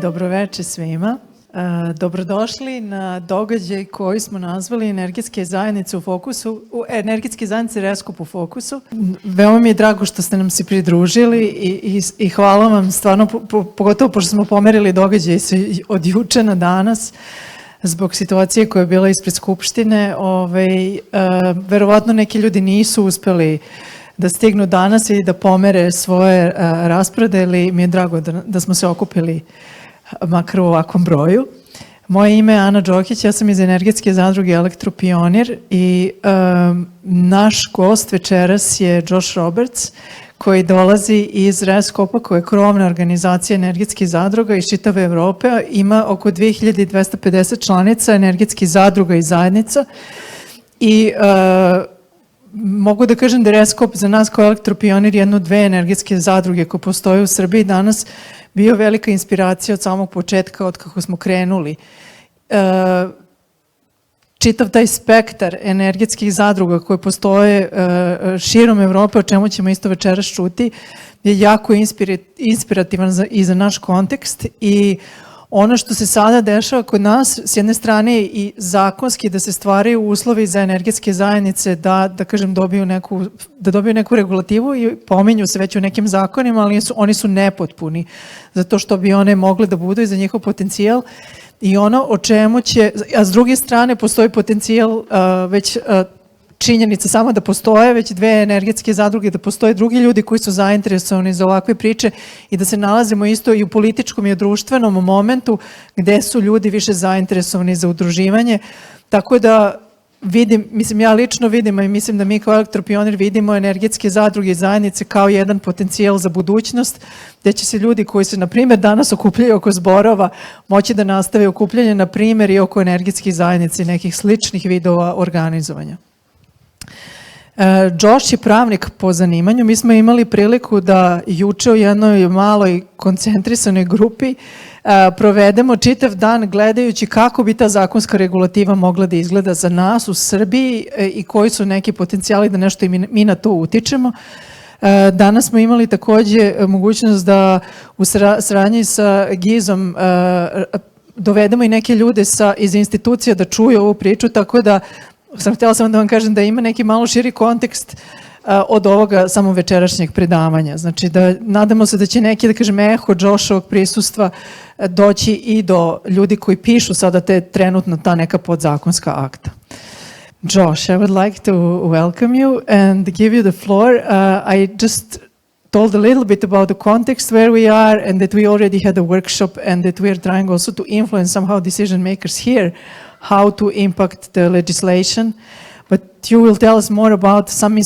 Dobroveče svima. Dobrodošli na događaj koji smo nazvali Energetske zajednice u fokusu, Energetske zajednice REScoop u fokusu. Veoma mi je drago što ste nam se pridružili i hvala vam stvarno, pogotovo pošto smo pomerili događaj od juče na danas zbog situacije koja je bila ispred Skupštine. Verovatno neki ljudi nisu uspeli da stignu danas i da pomere svoje rasprede, ali mi je drago da smo se okupili makar u ovakvom broju. Moje ime je Ana Đokić, ja sam iz Energetske zadruge Elektropionir i naš gost večeras je Džoša Roberts, koji dolazi iz REScoop-a, koja je krovna organizacija energetskih zadruga iz čitave Evrope. Ima oko 2250 članica energetskih zadruga i zajednica i mogu da kažem da je REScoop za nas kao Elektropionir jedno dve energetske zadruge koje postoje u Srbiji danas bio velika inspiracija od samog početka, od kako smo krenuli. Čitav taj spektar energetskih zadruga koje postoje širom Evrope, o čemu ćemo isto večeras čuti, je jako inspirativan i za naš kontekst i ono što se sada dešava kod nas, s jedne strane i zakonski da se stvaraju uslovi za energetske zajednice da kažem, dobiju neku regulativu i pominju se već u nekim zakonima, ali oni su nepotpuni, zato što bi one mogle da budu i za njihov potencijal. I ono o čemu će, a s druge strane postoji potencijal već činjenica samo da postoje već dve energetske zadruge, da postoje drugi ljudi koji su zainteresovani za ovakve priče i da se nalazimo isto i u političkom i u društvenom momentu gde su ljudi više zainteresovani za udruživanje. Tako da ja lično vidim, a i mislim da mi kao Elektropionir vidimo energetske zadruge i zajednice kao jedan potencijal za budućnost, gde će se ljudi koji se, na primjer, danas okupljaju oko zborova, moći da nastave okupljanje, na primjer, i oko energetskih zajednica i nekih sličnih vidova organizovanja. Džoš je pravnik po zanimanju. Mi smo imali priliku da juče u jednoj maloj koncentrisanoj grupi provedemo čitav dan gledajući kako bi ta zakonska regulativa mogla da izgleda za nas u Srbiji i koji su neki potencijali da nešto i mi na to utičemo. Danas smo imali takođe mogućnost da u saradnji sa GIZ-om dovedemo i neke ljude iz institucija da čuju ovu priču, tako da htjela sam da vam kažem da ima neki malo širi kontekst od ovoga samo večerašnjeg predavanja. Znači, nadamo se da će neki, da kažem, eho Džošovog prisustva doći i do ljudi koji pišu sada trenutno ta neka podzakonska akta. Džoš, I would like to welcome you and give you the floor. I just told a little bit about the context where we are and that we already had a workshop and that we are trying also to influence somehow decision makers here how to impact the legislation. But you will tell us more about some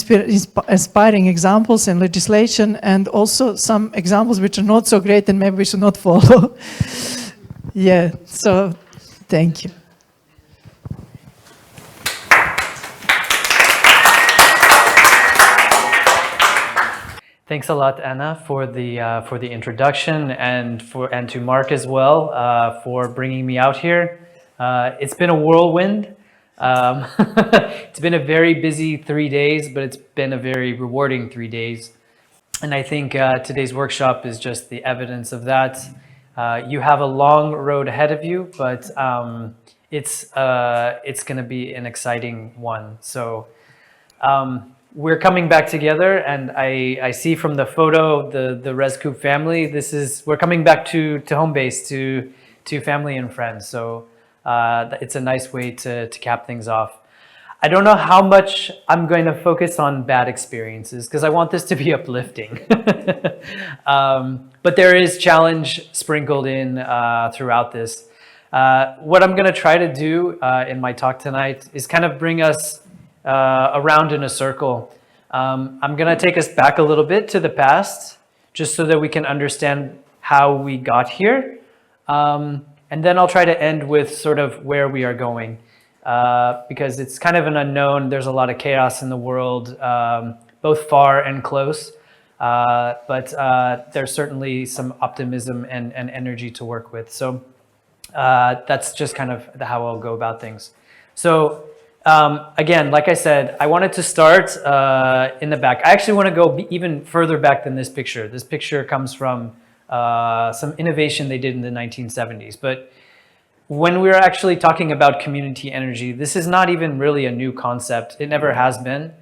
inspiring examples in legislation and also some examples which are not so great and maybe we should not follow. Yeah, so thank you. Thanks a lot, Anna, for the introduction and to Mark as well for bringing me out here. It's been a whirlwind. It's been a very busy 3 days, but it's been a very rewarding 3 days. And I think today's workshop is just the evidence of that. You have a long road ahead of you, but it's going to be an exciting one. So we're coming back together, and I see from the photo the REScoop family. We're coming back to home base, to family and friends. So it's a nice way to cap things off. I don't know how much I'm going to focus on bad experiences because I want this to be uplifting. But there is challenge sprinkled in throughout this. What I'm going to try to do in my talk tonight is kind of bring us around in a circle. I'm going to take us back a little bit to the past just so that we can understand how we got here. And then I'll try to end with sort of where we are going because it's kind of an unknown. There's a lot of chaos in the world, both far and close, but there's certainly some optimism and energy to work with. So that's just kind of how I'll go about things. So again, like I said, I wanted to start in the back. I actually want to go even further back than this picture. This picture comes from some innovation they did in the 1970s. But when we're actually talking about community energy, this is not even really a new concept. It never has been.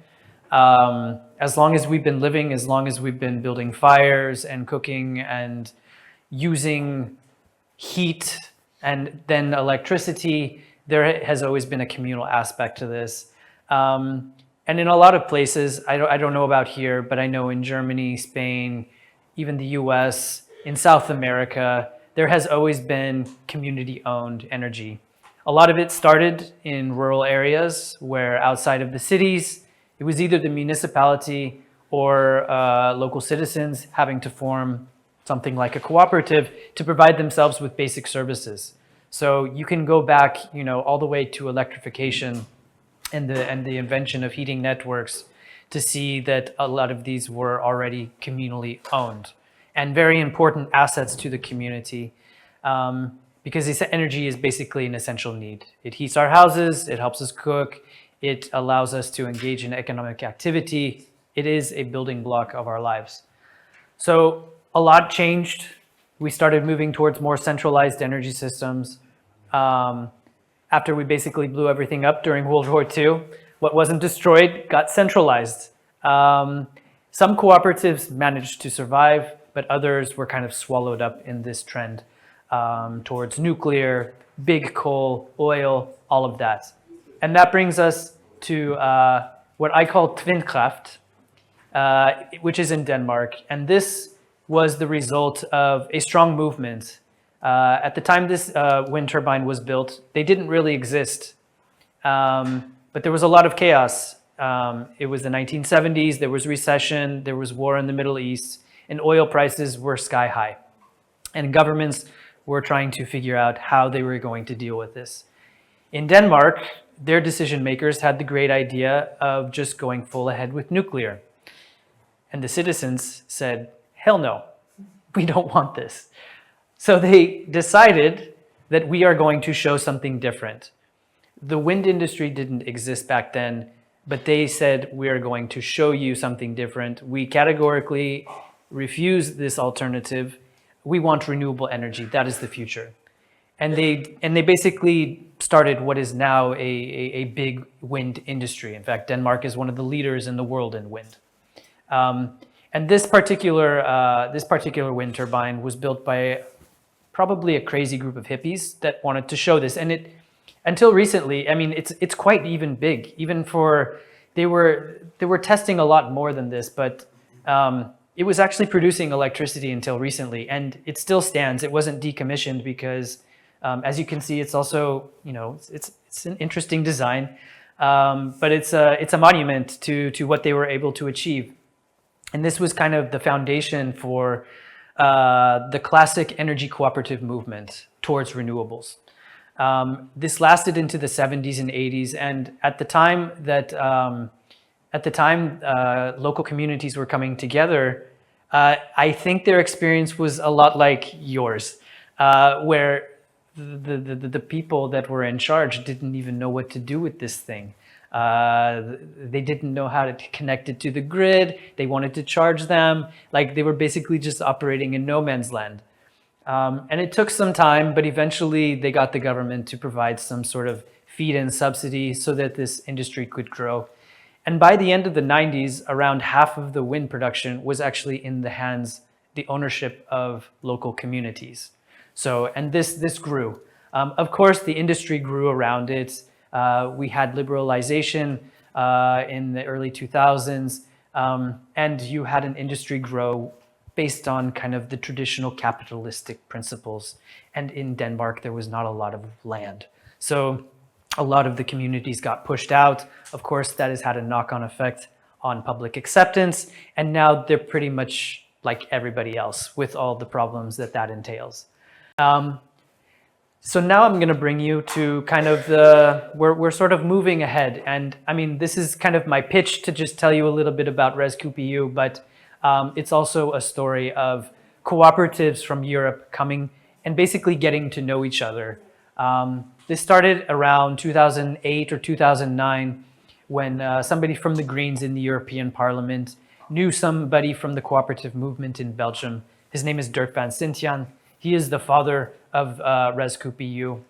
As long as we've been living, as long as we've been building fires and cooking and using heat and then electricity, there has always been a communal aspect to this. And in a lot of places, I don't know about here, but I know in Germany, Spain, even the US, in South America, there has always been community-owned energy. A lot of it started in rural areas where outside of the cities, it was either the municipality or local citizens having to form something like a cooperative to provide themselves with basic services. So you can go back, all the way to electrification and the invention of heating networks to see that a lot of these were already communally owned and very important assets to the community, because this energy is basically an essential need. It heats our houses, it helps us cook, it allows us to engage in economic activity. It is a building block of our lives. So a lot changed. We started moving towards more centralized energy systems. After we basically blew everything up during World War II, what wasn't destroyed got centralized. Some cooperatives managed to survive, but others were kind of swallowed up in this trend towards nuclear, big coal, oil, all of that. And that brings us to what I call Twinkraft, which is in Denmark. And this was the result of a strong movement. At the time this wind turbine was built, they didn't really exist, but there was a lot of chaos. It was the 1970s, there was recession, there was war in the Middle East, and oil prices were sky high. And governments were trying to figure out how they were going to deal with this. In Denmark, their decision makers had the great idea of just going full ahead with nuclear. And the citizens said, hell no, we don't want this. So they decided that we are going to show something different. The wind industry didn't exist back then, but they said, we are going to show you something different. We categorically refuse this alternative. We want renewable energy. That is the future. And they basically started what is now a big wind industry. In fact, Denmark is one of the leaders in the world in wind. And this particular wind turbine was built by probably a crazy group of hippies that wanted to show this. And until recently, I mean, it's quite even big. Even for they were testing a lot more than this, but it was actually producing electricity until recently, and it still stands. It wasn't decommissioned because, as you can see, it's also it's an interesting design, but it's a monument to what they were able to achieve. And this was kind of the foundation for the classic energy cooperative movement towards renewables. This lasted into the 70s and 80s, and at the time local communities were coming together, I think their experience was a lot like yours, where the people that were in charge didn't even know what to do with this thing. They didn't know how to connect it to the grid. They wanted to charge them. Like, they were basically just operating in no man's land. And it took some time, but eventually they got the government to provide some sort of feed-in subsidy so that this industry could grow. And by the end of the 90s, around half of the wind production was actually in the hands, the ownership of local communities. So, and this grew. Of course, the industry grew around it. We had liberalization in the early 2000s, and you had an industry grow based on kind of the traditional capitalistic principles. And in Denmark, there was not a lot of land. So a lot of the communities got pushed out. Of course, that has had a knock-on effect on public acceptance. And now they're pretty much like everybody else with all the problems that entails. So now I'm going to bring you to kind of we're sort of moving ahead. And I mean, this is kind of my pitch to just tell you a little bit about REScoop.eu, but it's also a story of cooperatives from Europe coming and basically getting to know each other. This started around 2008 or 2009 when somebody from the Greens in the European Parliament knew somebody from the cooperative movement in Belgium His name is Dirk van Sintjan. He is the father of REScoop.eu.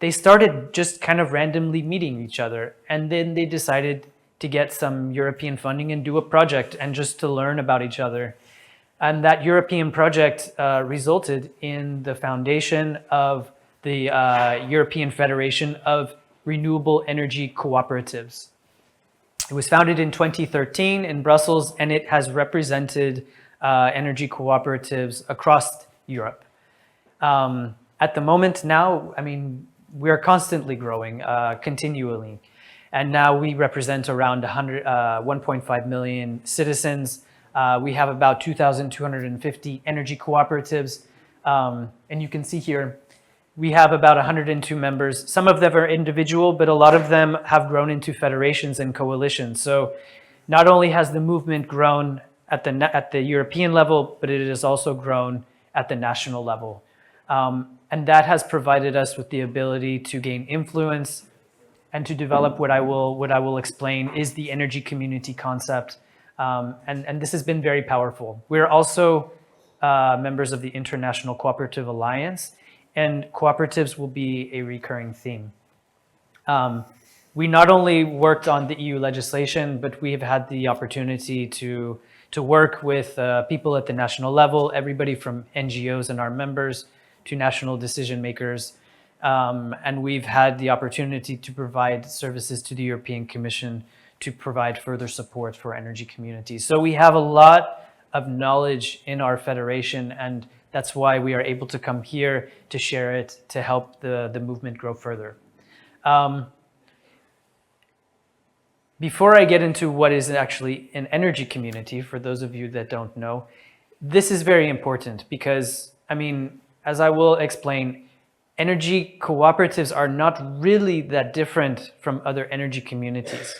They started just kind of randomly meeting each other, and then they decided to get some European funding and do a project and just to learn about each other. And that European project resulted in the foundation of the European Federation of Renewable Energy Cooperatives. It was founded in 2013 in Brussels, and it has represented energy cooperatives across Europe. At the moment now, I mean, we are constantly growing, continually. And now we represent around 1.5 million citizens. We have about 2,250 energy cooperatives. And you can see here, we have about 102 members. Some of them are individual, but a lot of them have grown into federations and coalitions. So not only has the movement grown at the European level, but it has also grown at the national level. And that has provided us with the ability to gain influence and to develop what I will explain is the energy community concept. And this has been very powerful. We're also members of the International Cooperative Alliance, and cooperatives will be a recurring theme. We not only worked on the EU legislation, but we have had the opportunity to work with people at the national level, everybody from NGOs and our members to national decision makers. And we've had the opportunity to provide services to the European Commission to provide further support for energy communities. So we have a lot of knowledge in our federation, and that's why we are able to come here to share it, to help the movement grow further. Before I get into what is actually an energy community, for those of you that don't know, this is very important because, I mean, as I will explain, energy cooperatives are not really that different from other energy communities.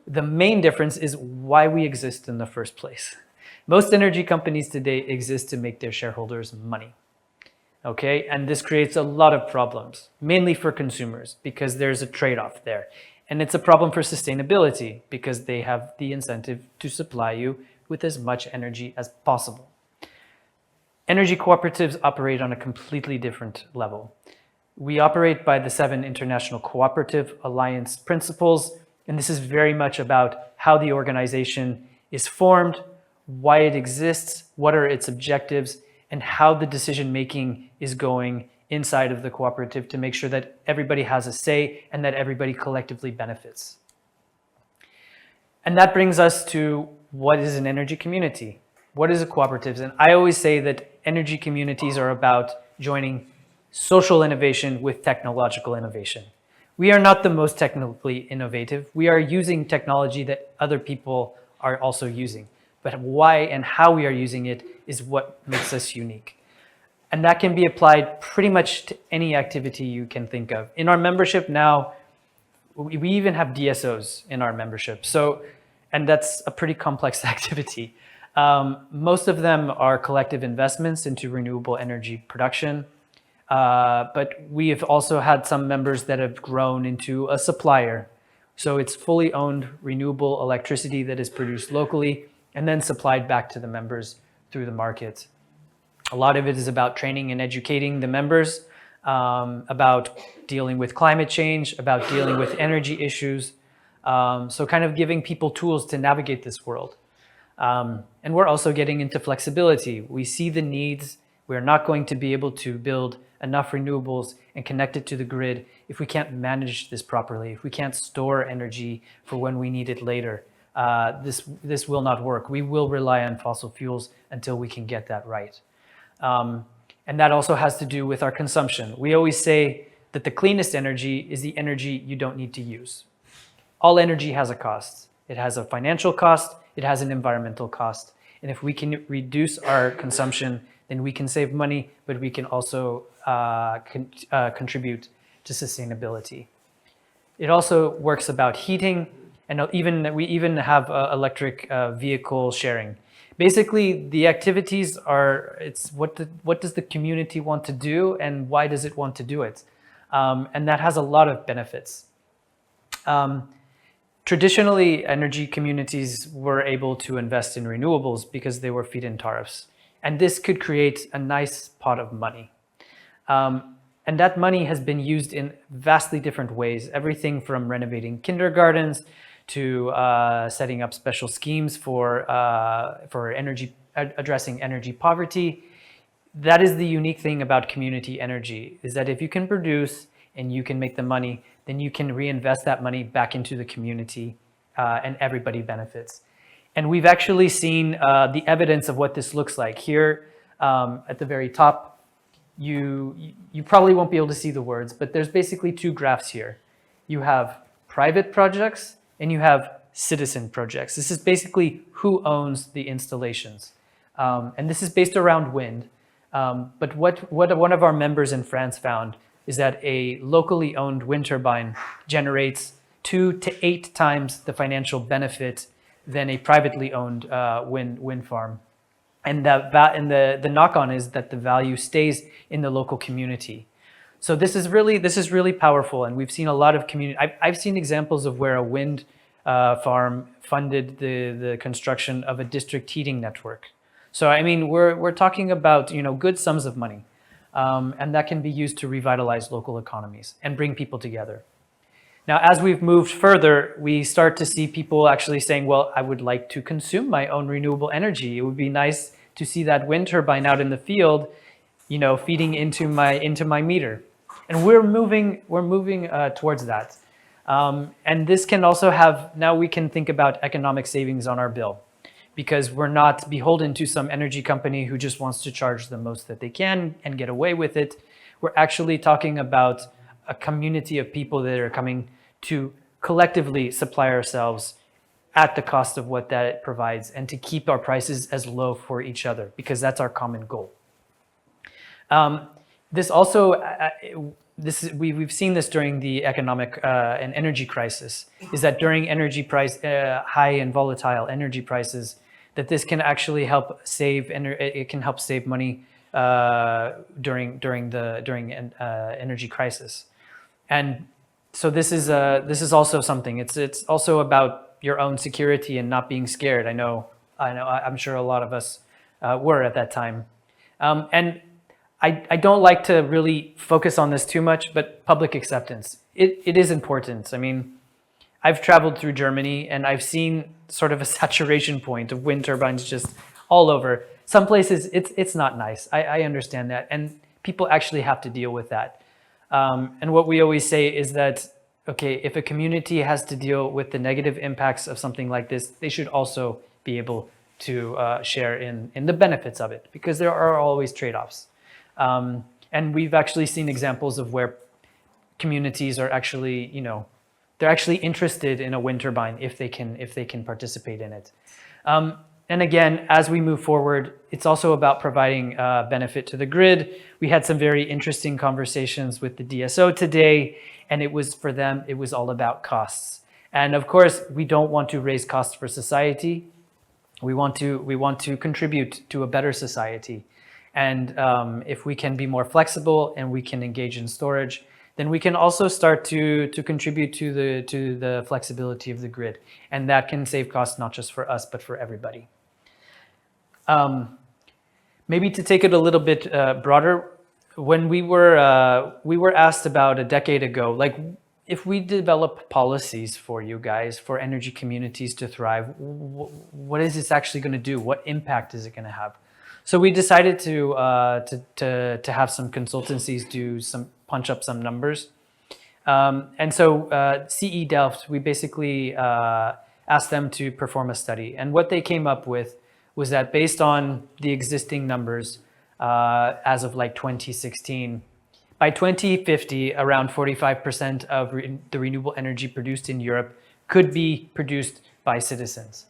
The main difference is why we exist in the first place. Most energy companies today exist to make their shareholders money. Okay, and this creates a lot of problems, mainly for consumers, because there's a trade-off there. And it's a problem for sustainability, because they have the incentive to supply you with as much energy as possible. Energy cooperatives operate on a completely different level. We operate by the 7 International Cooperative Alliance principles, and this is very much about how the organization is formed, why it exists, what are its objectives, and how the decision-making is going inside of the cooperative to make sure that everybody has a say and that everybody collectively benefits. And that brings us to what is an energy community? What is a cooperative? And I always say that energy communities are about joining social innovation with technological innovation. We are not the most technically innovative. We are using technology that other people are also using. But why and how we are using it is what makes us unique. And that can be applied pretty much to any activity you can think of. In our membership now, we even have DSOs in our membership. So, and that's a pretty complex activity. Most of them are collective investments into renewable energy production. But we have also had some members that have grown into a supplier. So it's fully owned renewable electricity that is produced locally and then supplied back to the members through the market. A lot of it is about training and educating the members, about dealing with climate change, about dealing with energy issues. So kind of giving people tools to navigate this world. And we're also getting into flexibility. We see the needs. We're not going to be able to build enough renewables and connect it to the grid if we can't manage this properly, if we can't store energy for when we need it later. This will not work. We will rely on fossil fuels until we can get that right. And that also has to do with our consumption. We always say that the cleanest energy is the energy you don't need to use. All energy has a cost. It has a financial cost. It has an environmental cost. And if we can reduce our consumption, then we can save money, but we can also contribute to sustainability. It also works about heating, and we even have electric vehicle sharing. Basically, the activities are, it's what does the community want to do and why does it want to do it? And that has a lot of benefits. Traditionally, energy communities were able to invest in renewables because they were feed-in tariffs. And this could create a nice pot of money. And that money has been used in vastly different ways, everything from renovating kindergartens to setting up special schemes for addressing energy poverty. That is the unique thing about community energy, is that if you can produce and you can make the money, then you can reinvest that money back into the community and everybody benefits. And we've actually seen the evidence of what this looks like. Here at the very top, you probably won't be able to see the words, but there's basically two graphs here. You have private projects and you have citizen projects. This is basically who owns the installations. And this is based around wind. But what one of our members in France found is that a locally owned wind turbine generates 2 to 8 times the financial benefit than a privately owned wind farm. And the knock-on is that the value stays in the local community. So this is really powerful, and we've seen a lot of community. I've seen examples of where a wind farm funded the construction of a district heating network. So I mean, we're talking about good sums of money, and that can be used to revitalize local economies and bring people together. Now, as we've moved further, we start to see people actually saying, well, I would like to consume my own renewable energy. It would be nice to see that wind turbine out in the field, feeding into my meter. And we're moving towards that. And this can also now we can think about economic savings on our bill, because we're not beholden to some energy company who just wants to charge the most that they can and get away with it. We're actually talking about a community of people that are coming to collectively supply ourselves at the cost of what that provides, and to keep our prices as low for each other, because that's our common goal. This also, we've seen this during the economic and energy crisis, is that during high and volatile energy prices, that this can actually help save money during energy crisis. And so this is also something. It's also about your own security and not being scared. I'm sure a lot of us were at that time. And I don't like to really focus on this too much, but public acceptance, it is important. I mean, I've traveled through Germany and I've seen sort of a saturation point of wind turbines just all over. Some places it's not nice. I understand that, and people actually have to deal with that. And what we always say is that, okay, if a community has to deal with the negative impacts of something like this, they should also be able to share in the benefits of it, because there are always trade-offs. And we've actually seen examples of where communities are actually, they're actually interested in a wind turbine if they can participate in it. And again, as we move forward, it's also about providing benefit to the grid. We had some very interesting conversations with the DSO today, and for them, it was all about costs. And of course, we don't want to raise costs for society. We want to contribute to a better society. And if we can be more flexible and we can engage in storage, then we can also start to contribute to the flexibility of the grid. And that can save costs not just for us, but for everybody. Maybe to take it a little bit broader, when we were asked about a decade ago, like, if we develop policies for you guys, for energy communities to thrive, what is this actually going to do? What impact is it going to have? So we decided to have some consultancies punch up some numbers. And so CE Delft, we basically asked them to perform a study. And what they came up with was that based on the existing numbers as of like 2016, by 2050, around 45% of the renewable energy produced in Europe could be produced by citizens.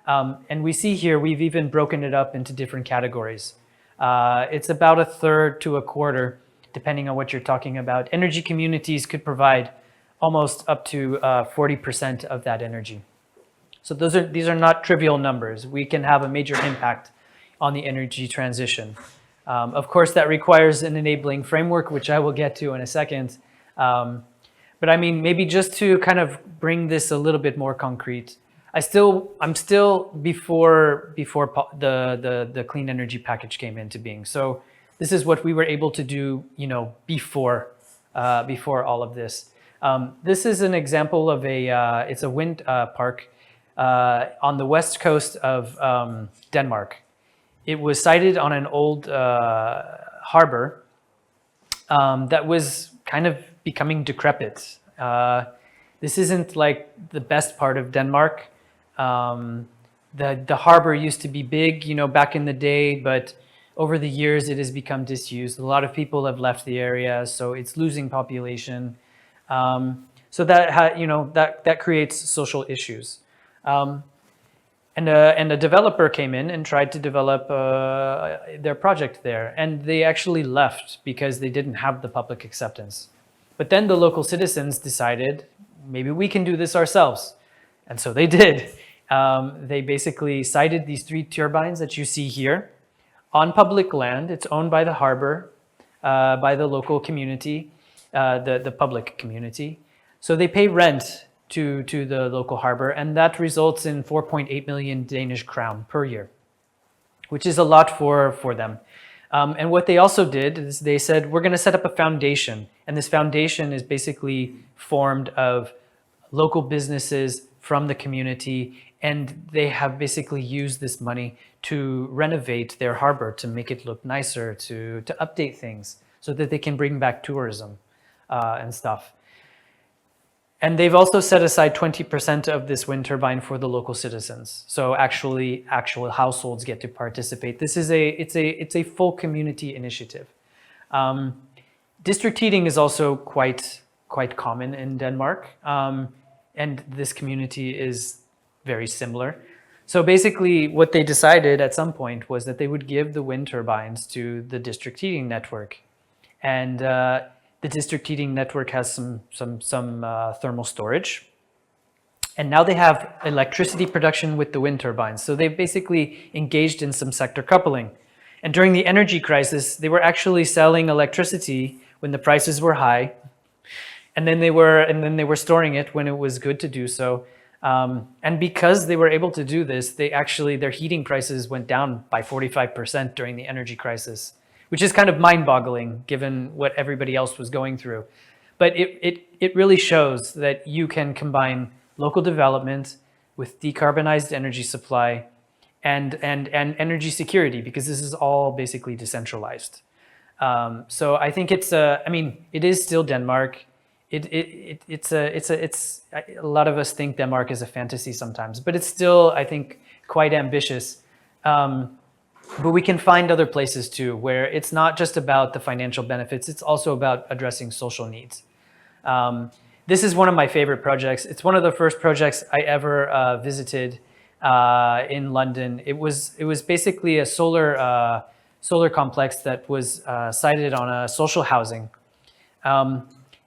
And we see here, we've even broken it up into different categories. It's about a third to a quarter, depending on what you're talking about. Energy communities could provide almost up to 40% of that energy. So these are not trivial numbers. We can have a major impact on the energy transition. Of course, that requires an enabling framework, which I will get to in a second. But I mean, maybe just to kind of bring this a little bit more concrete, I'm still before the clean energy package came into being. So this is what we were able to do, before all of this. This is an example of it's a wind park on the west coast of Denmark. It was sited on an old harbor that was kind of becoming decrepit. This isn't like the best part of Denmark. The harbor used to be big, back in the day, but over the years it has become disused. A lot of people have left the area, so it's losing population. So that creates social issues. And a developer came in and tried to develop their project there, and they actually left because they didn't have the public acceptance. But then the local citizens decided, maybe we can do this ourselves. And so they did. They basically sited these 3 turbines that you see here on public land. It's owned by the harbor, by the local community, the public community. So they pay rent to the local harbor, and that results in 4.8 million Danish crown per year, which is a lot for them. And what they also did is they said, we're going to set up a foundation, and this foundation is basically formed of local businesses from the community, and they have basically used this money to renovate their harbor, to make it look nicer, to update things so that they can bring back tourism and stuff. And they've also set aside 20% of this wind turbine for the local citizens. So actual households get to participate. This is it's a full community initiative. District heating is also quite common in Denmark. And this community is very similar. So basically what they decided at some point was that they would give the wind turbines to the district heating network. And the district heating network has some thermal storage. And now they have electricity production with the wind turbines. So they've basically engaged in some sector coupling. And during the energy crisis, they were actually selling electricity when the prices were high. And then they were storing it when it was good to do so. And because they were able to do this, their heating prices went down by 45% during the energy crisis, which is kind of mind-boggling given what everybody else was going through. But it really shows that you can combine local development with decarbonized energy supply and energy security, because this is all basically decentralized. So I think it is still Denmark. It's a lot of us think Denmark is a fantasy sometimes, but it's still, I think, quite ambitious. But we can find other places too, where it's not just about the financial benefits, it's also about addressing social needs. This is one of my favorite projects. It's one of the first projects I ever visited in London. It was basically a solar complex that was sited on a social housing.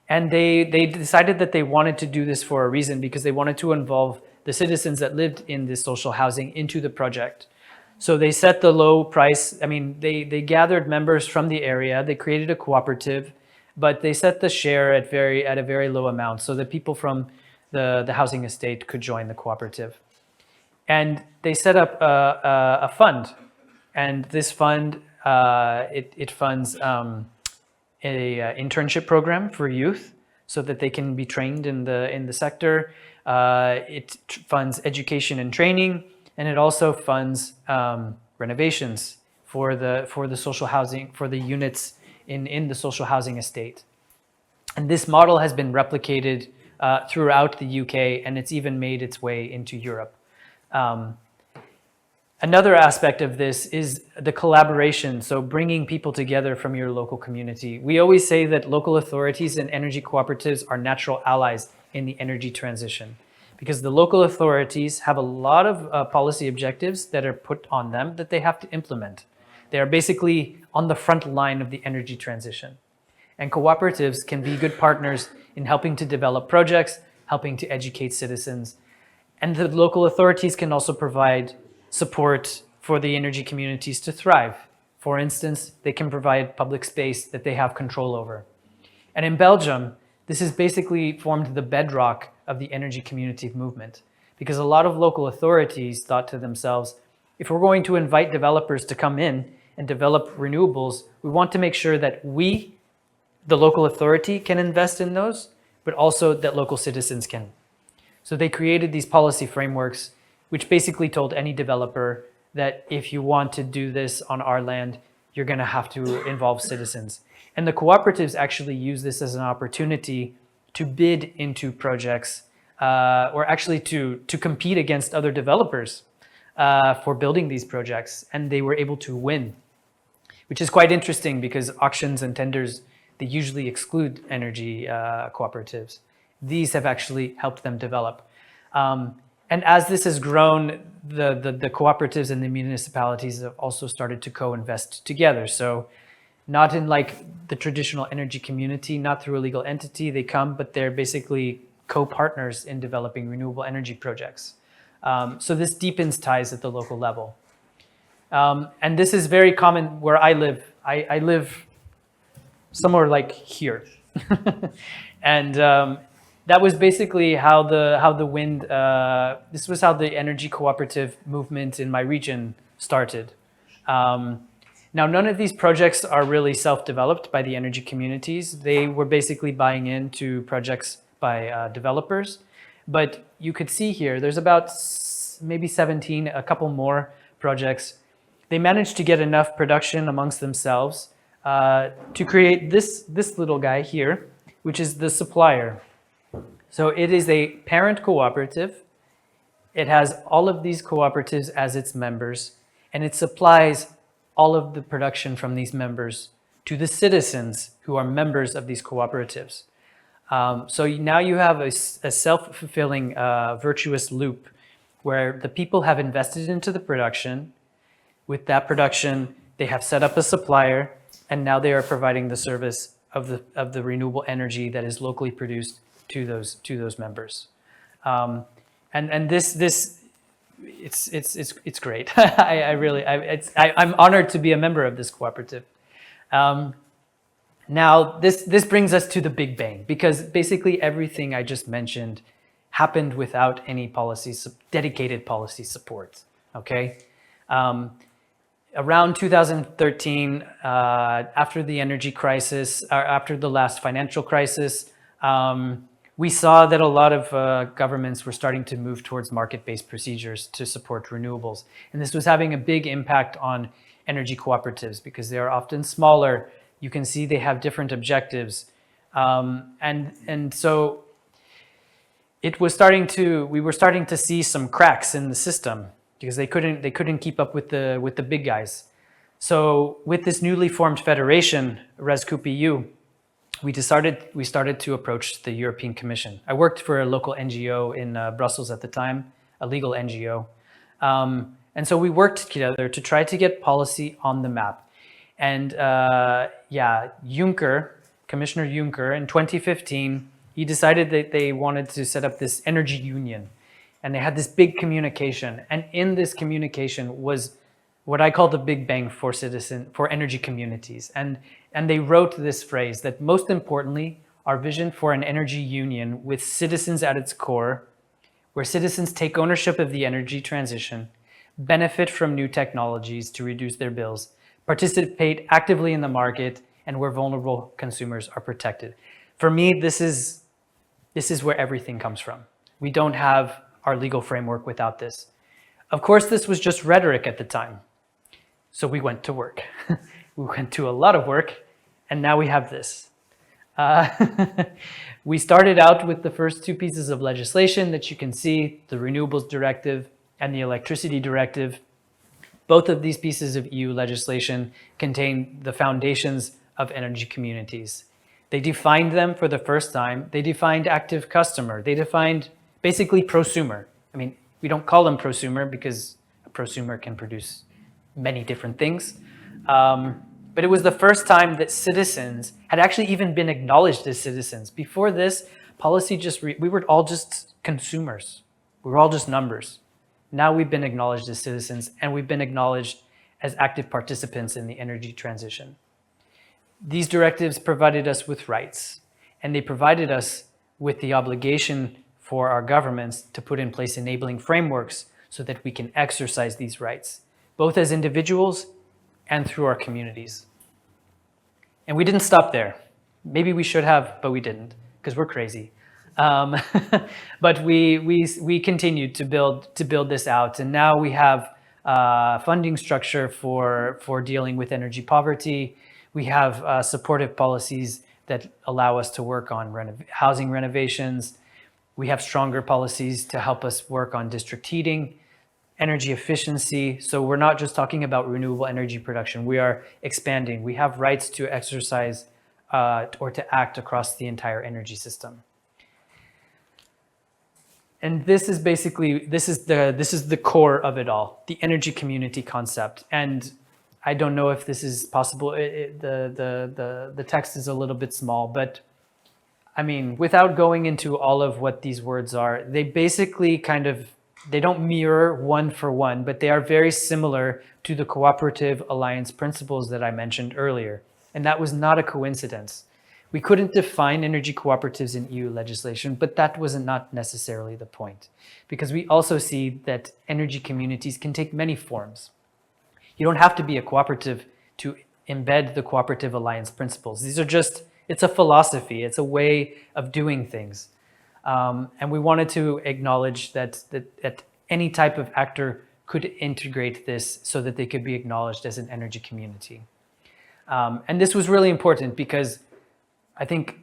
And they decided that they wanted to do this for a reason, because they wanted to involve the citizens that lived in this social housing into the project. So they set the low price. They gathered members from the area. They created a cooperative, but they set the share at a very low amount so that people from the housing estate could join the cooperative. And they set up a fund, and this fund it funds a internship program for youth so that they can be trained in the sector. It funds education and training, and it also funds renovations for the social housing, for the units in the social housing estate. And this model has been replicated throughout the UK, and it's even made its way into Europe. Another aspect of this is the collaboration, so bringing people together from your local community. We always say that local authorities and energy cooperatives are natural allies in the energy transition, because the local authorities have a lot of policy objectives that are put on them that they have to implement. They are basically on the front line of the energy transition. And cooperatives can be good partners in helping to develop projects, helping to educate citizens. And the local authorities can also provide support for the energy communities to thrive. For instance, they can provide public space that they have control over. And in Belgium, this has basically formed the bedrock of the energy community movement, because a lot of local authorities thought to themselves, if we're going to invite developers to come in and develop renewables, we want to make sure that we, the local authority, can invest in those, but also that local citizens can. So they created these policy frameworks, which basically told any developer that if you want to do this on our land, you're going to have to involve citizens. And the cooperatives actually use this as an opportunity to bid into projects, or actually to compete against other developers for building these projects. And they were able to win, which is quite interesting because auctions and tenders, they usually exclude energy cooperatives. These have actually helped them develop. And as this has grown, the cooperatives and the municipalities have also started to co-invest together. So not in like the traditional energy community, not through a legal entity, they come, but they're basically co-partners in developing renewable energy projects. So this deepens ties at the local level. And this is very common where I live. I live somewhere like here. And that was basically how the wind, this was how the energy cooperative movement in my region started. Now, none of these projects are really self-developed by the energy communities. They were basically buying into projects by developers. But you could see here, there's about maybe 17, a couple more projects. They managed to get enough production amongst themselves to create this little guy here, which is the supplier. So it is a parent cooperative. It has all of these cooperatives as its members, and it supplies all of the production from these members to the citizens who are members of these cooperatives. So now you have a self-fulfilling virtuous loop where the people have invested into the production. With that production, they have set up a supplier, and now they are providing the service of the renewable energy that is locally produced to those members. And this it's great. I'm honored to be a member of this cooperative. Now this brings us to the Big Bang, because basically everything I just mentioned happened without any dedicated policy support. Okay. Around 2013, after the energy crisis, or after the last financial crisis, we saw that a lot of governments were starting to move towards market-based procedures to support renewables. And this was having a big impact on energy cooperatives because they are often smaller. You can see they have different objectives. And so we were starting to see some cracks in the system because they couldn't keep up with the big guys. So with this newly formed federation, REScoop.eu, we started to approach the European Commission. I worked for a local NGO in Brussels at the time, a legal NGO. And so we worked together to try to get policy on the map. And Commissioner Juncker, in 2015, he decided that they wanted to set up this energy union. And they had this big communication. And in this communication was what I call the Big Bang for energy communities. And they wrote this phrase that most importantly, our vision for an energy union with citizens at its core, where citizens take ownership of the energy transition, benefit from new technologies to reduce their bills, participate actively in the market, and where vulnerable consumers are protected. For me, this is where everything comes from. We don't have our legal framework without this. Of course, this was just rhetoric at the time. So we went to work. We went to a lot of work, and now we have this. We started out with the first two pieces of legislation that you can see, the Renewables Directive and the Electricity Directive. Both of these pieces of EU legislation contain the foundations of energy communities. They defined them for the first time. They defined active customer. They defined basically prosumer. I mean, we don't call them prosumer because a prosumer can produce many different things. But it was the first time that citizens had actually even been acknowledged as citizens. Before this, policy we were all just consumers. We were all just numbers. Now we've been acknowledged as citizens, and we've been acknowledged as active participants in the energy transition. These directives provided us with rights, and they provided us with the obligation for our governments to put in place enabling frameworks so that we can exercise these rights, both as individuals and through our communities. And we didn't stop there. Maybe we should have, but we didn't, because we're crazy. But we continued to build this out, and now we have funding structure for dealing with energy poverty. We have supportive policies that allow us to work on housing renovations. We have stronger policies to help us work on district heating, energy efficiency. So we're not just talking about renewable energy production. We are expanding. We have rights to exercise or to act across the entire energy system. And this is basically, this is the core of it all, the energy community concept. And I don't know if this is possible. The text is a little bit small, but I mean, without going into all of what these words are, they basically they don't mirror one for one, but they are very similar to the cooperative alliance principles that I mentioned earlier. And that was not a coincidence. We couldn't define energy cooperatives in EU legislation, but that was not necessarily the point, because we also see that energy communities can take many forms. You don't have to be a cooperative to embed the cooperative alliance principles. These are just, it's a philosophy, it's a way of doing things. And we wanted to acknowledge that any type of actor could integrate this so that they could be acknowledged as an energy community. And this was really important because I think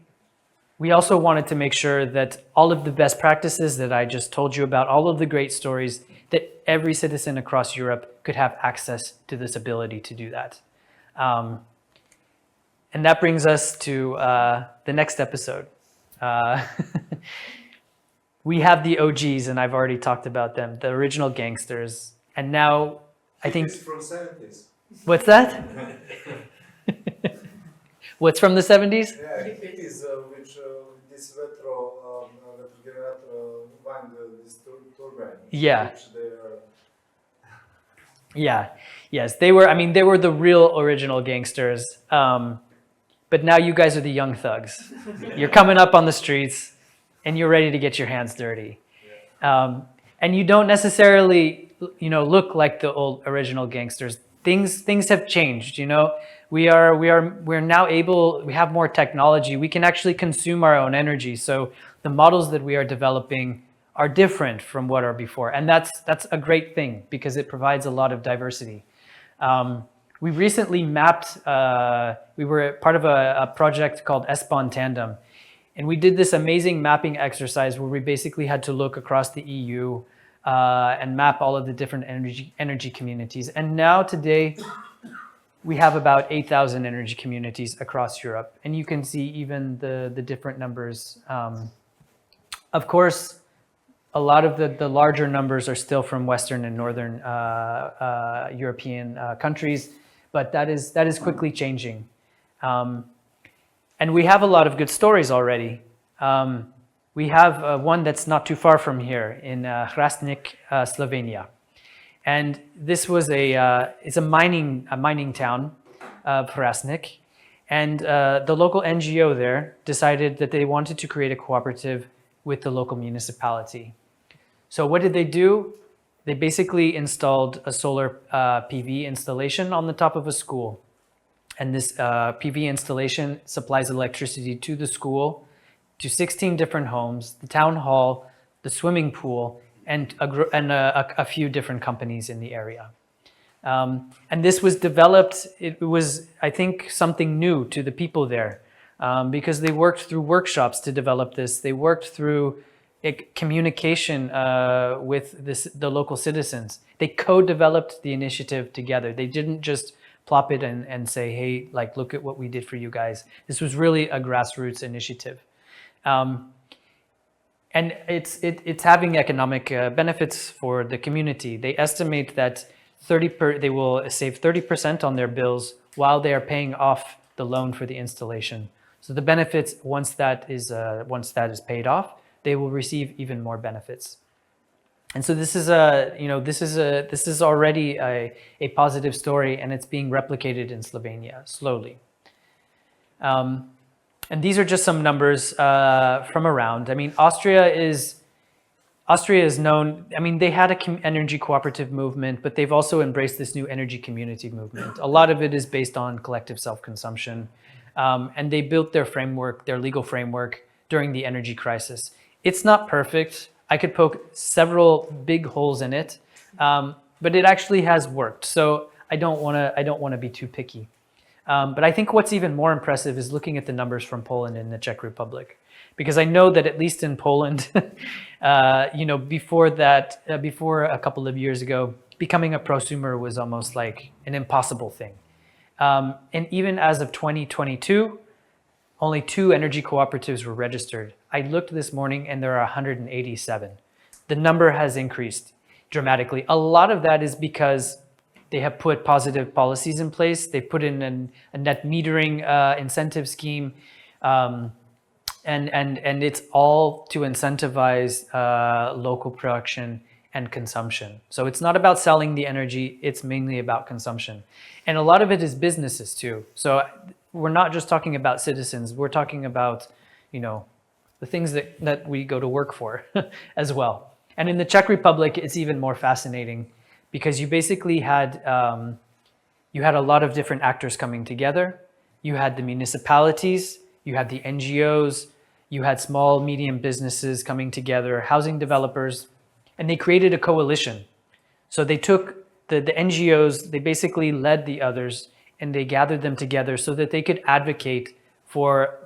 we also wanted to make sure that all of the best practices that I just told you about, all of the great stories, that every citizen across Europe could have access to this ability to do that. And that brings us to the next episode. We have the OGs, and I've already talked about them, the original gangsters. And now I think... It's from 70s. What's that? What's from the 70s? Yeah, it is which this retro refrigerator wind this turbine. Yeah. Which they are... Yeah. Yes, they were the real original gangsters. But now you guys are the young thugs. You're coming up on the streets and you're ready to get your hands dirty. And you don't necessarily, look like the old original gangsters. Things have changed, We're now we have more technology. We can actually consume our own energy. So the models that we are developing are different from what are before. And that's a great thing because it provides a lot of diversity. We recently mapped, we were part of a project called ESPON Tandem. And we did this amazing mapping exercise where we basically had to look across the EU and map all of the different energy communities. And now today, we have about 8,000 energy communities across Europe. And you can see even the different numbers. Of course, a lot of the larger numbers are still from Western and Northern European countries, but that is quickly changing. And we have a lot of good stories already. We have one that's not too far from here in Hrastnik, Slovenia. And this was it's a mining town of Hrastnik. And the local NGO there decided that they wanted to create a cooperative with the local municipality. So what did they do? They basically installed a solar PV installation on the top of a school. And this PV installation supplies electricity to the school, to 16 different homes, the town hall, the swimming pool, and a few different companies in the area. And this was developed, it was, I think, something new to the people there because they worked through workshops to develop this. They worked through communication with the local citizens. They co-developed the initiative together. They didn't just plop it and say, hey, look at what we did for you guys. This was really a grassroots initiative. And it's having economic benefits for the community. They estimate that they will save 30% on their bills while they are paying off the loan for the installation. So the benefits, once that is paid off, they will receive even more benefits. And so this is already a positive story, and it's being replicated in Slovenia slowly. And these are just some numbers from around. I mean, Austria is Austria is known, I mean, they had an energy cooperative movement, but they've also embraced this new energy community movement. A lot of it is based on collective self-consumption. And they built their framework, their legal framework, during the energy crisis. It's not perfect. I could poke several big holes in it, but it actually has worked. So I don't want to be too picky. But I think what's even more impressive is looking at the numbers from Poland and the Czech Republic, because I know that at least in Poland, before a couple of years ago, becoming a prosumer was almost like an impossible thing. And even as of 2022, only 2 energy cooperatives were registered. I looked this morning and there are 187. The number has increased dramatically. A lot of that is because they have put positive policies in place. They put in a net metering incentive scheme, and it's all to incentivize local production and consumption. So it's not about selling the energy, it's mainly about consumption. And a lot of it is businesses too. So we're not just talking about citizens, we're talking about, the things that we go to work for as well. And in the Czech Republic, it's even more fascinating because you basically had, you had a lot of different actors coming together. You had the municipalities, you had the NGOs, you had small, medium businesses coming together, housing developers, and they created a coalition. So they took the NGOs, they basically led the others, and they gathered them together so that they could advocate for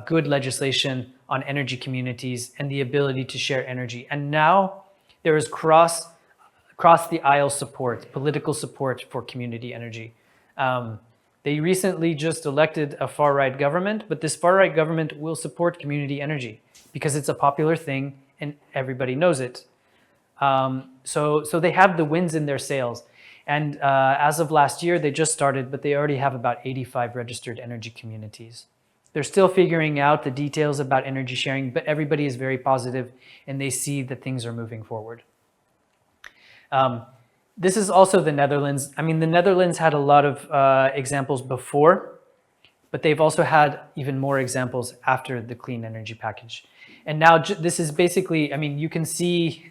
good legislation on energy communities and the ability to share energy. And now there is cross the aisle support, political support for community energy. They recently just elected a far-right government, but this far-right government will support community energy because it's a popular thing and everybody knows it. So they have the winds in their sails. And as of last year, they just started, but they already have about 85 registered energy communities. They're still figuring out the details about energy sharing, but everybody is very positive and they see that things are moving forward. This is also the Netherlands. I mean, the Netherlands had a lot of examples before, but they've also had even more examples after the clean energy package. And now this is basically, I mean, you can see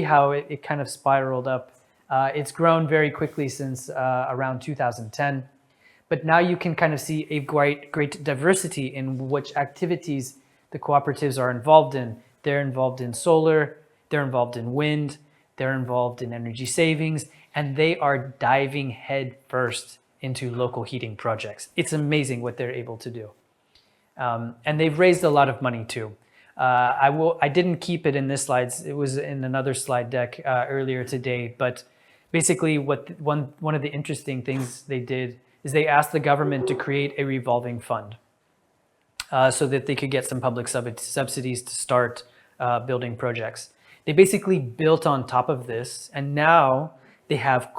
how it kind of spiraled up. It's grown very quickly since around 2010. But now you can kind of see a great diversity in which activities the cooperatives are involved in. They're involved in solar, they're involved in wind, they're involved in energy savings, and they are diving head first into local heating projects. It's amazing what they're able to do. And they've raised a lot of money too. I didn't keep it in this slides. It was in another slide deck earlier today, but basically one of the interesting things they did is they asked the government to create a revolving fund so that they could get some public subsidies to start building projects. They basically built on top of this, and now they have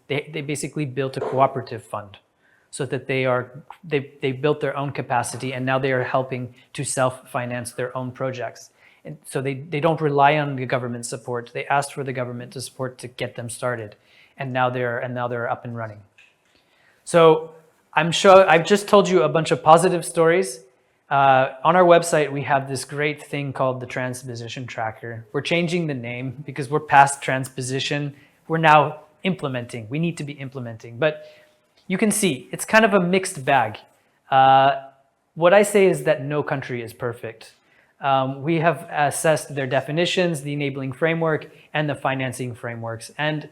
they basically built a cooperative fund so that they built their own capacity, and now they are helping to self-finance their own projects. And so they don't rely on the government support. They asked for the government to support to get them started, and now they're up and running. So I'm sure I've just told you a bunch of positive stories. On our website, we have this great thing called the transposition tracker. We're changing the name because we're past transposition. We're now implementing. We need to be implementing. But you can see it's kind of a mixed bag. What I say is that no country is perfect. We have assessed their definitions, the enabling framework, and the financing frameworks. And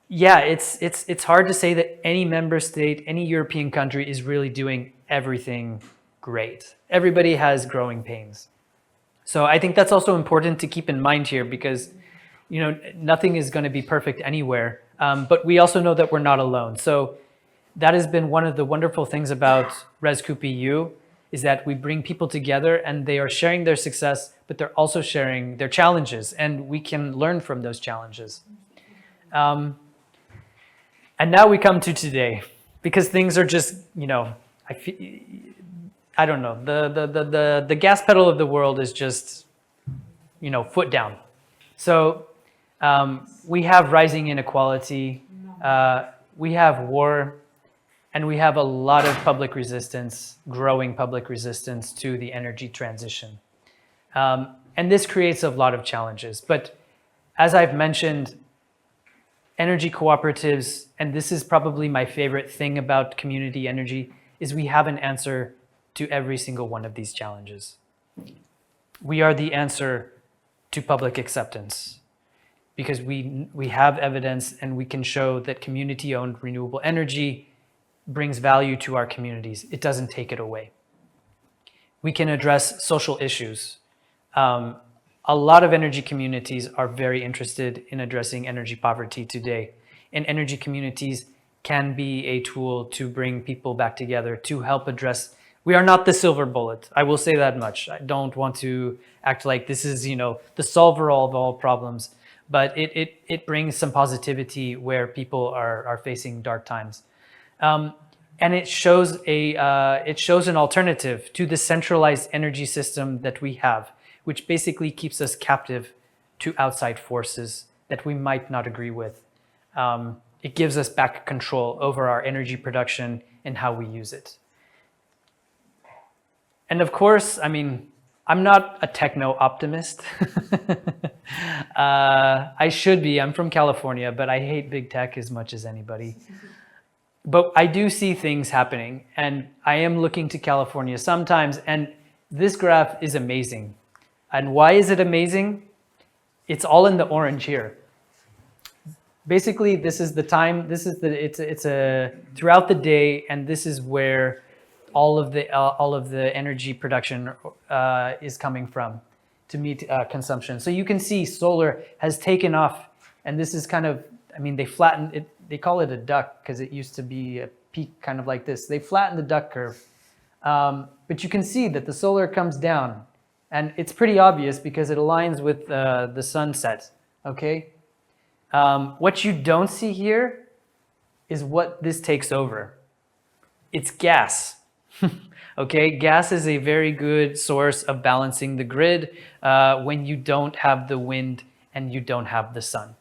yeah, it's hard to say that any member state, any European country is really doing everything great. Everybody has growing pains. So I think that's also important to keep in mind here because, nothing is going to be perfect anywhere. But we also know that we're not alone. So that has been one of the wonderful things about REScoop.eu is that we bring people together and they are sharing their success, but they're also sharing their challenges, and we can learn from those challenges. And now we come to today, because things are just, I don't know, the gas pedal of the world is just, foot down. So we have rising inequality, we have war, and we have a lot of public resistance, growing public resistance to the energy transition. And this creates a lot of challenges. But as I've mentioned, energy cooperatives, and this is probably my favorite thing about community energy, is we have an answer to every single one of these challenges. We are the answer to public acceptance because we have evidence and we can show that community-owned renewable energy brings value to our communities. It doesn't take it away. We can address social issues. A lot of energy communities are very interested in addressing energy poverty today. And energy communities can be a tool to bring people back together, to help address. We are not the silver bullet. I will say that much. I don't want to act like this is, the solver of all problems, but it brings some positivity where people are facing dark times. And it shows an alternative to the centralized energy system that we have, which basically keeps us captive to outside forces that we might not agree with. It gives us back control over our energy production and how we use it. And of course, I'm not a techno-optimist. I should be. I'm from California, but I hate big tech as much as anybody. But I do see things happening, and I am looking to California sometimes, and this graph is amazing. And why is it amazing? It's all in the orange here. Basically, this is the time, it's a throughout the day, and this is where all of the energy production is coming from to meet consumption. So you can see solar has taken off, and this is kind of, they flattened it. They call it a duck because it used to be a peak kind of like this. They flattened the duck curve. But you can see that the solar comes down, and it's pretty obvious because it aligns with the sunset, okay? What you don't see here is what this takes over. It's gas, okay? Gas is a very good source of balancing the grid when you don't have the wind and you don't have the sun.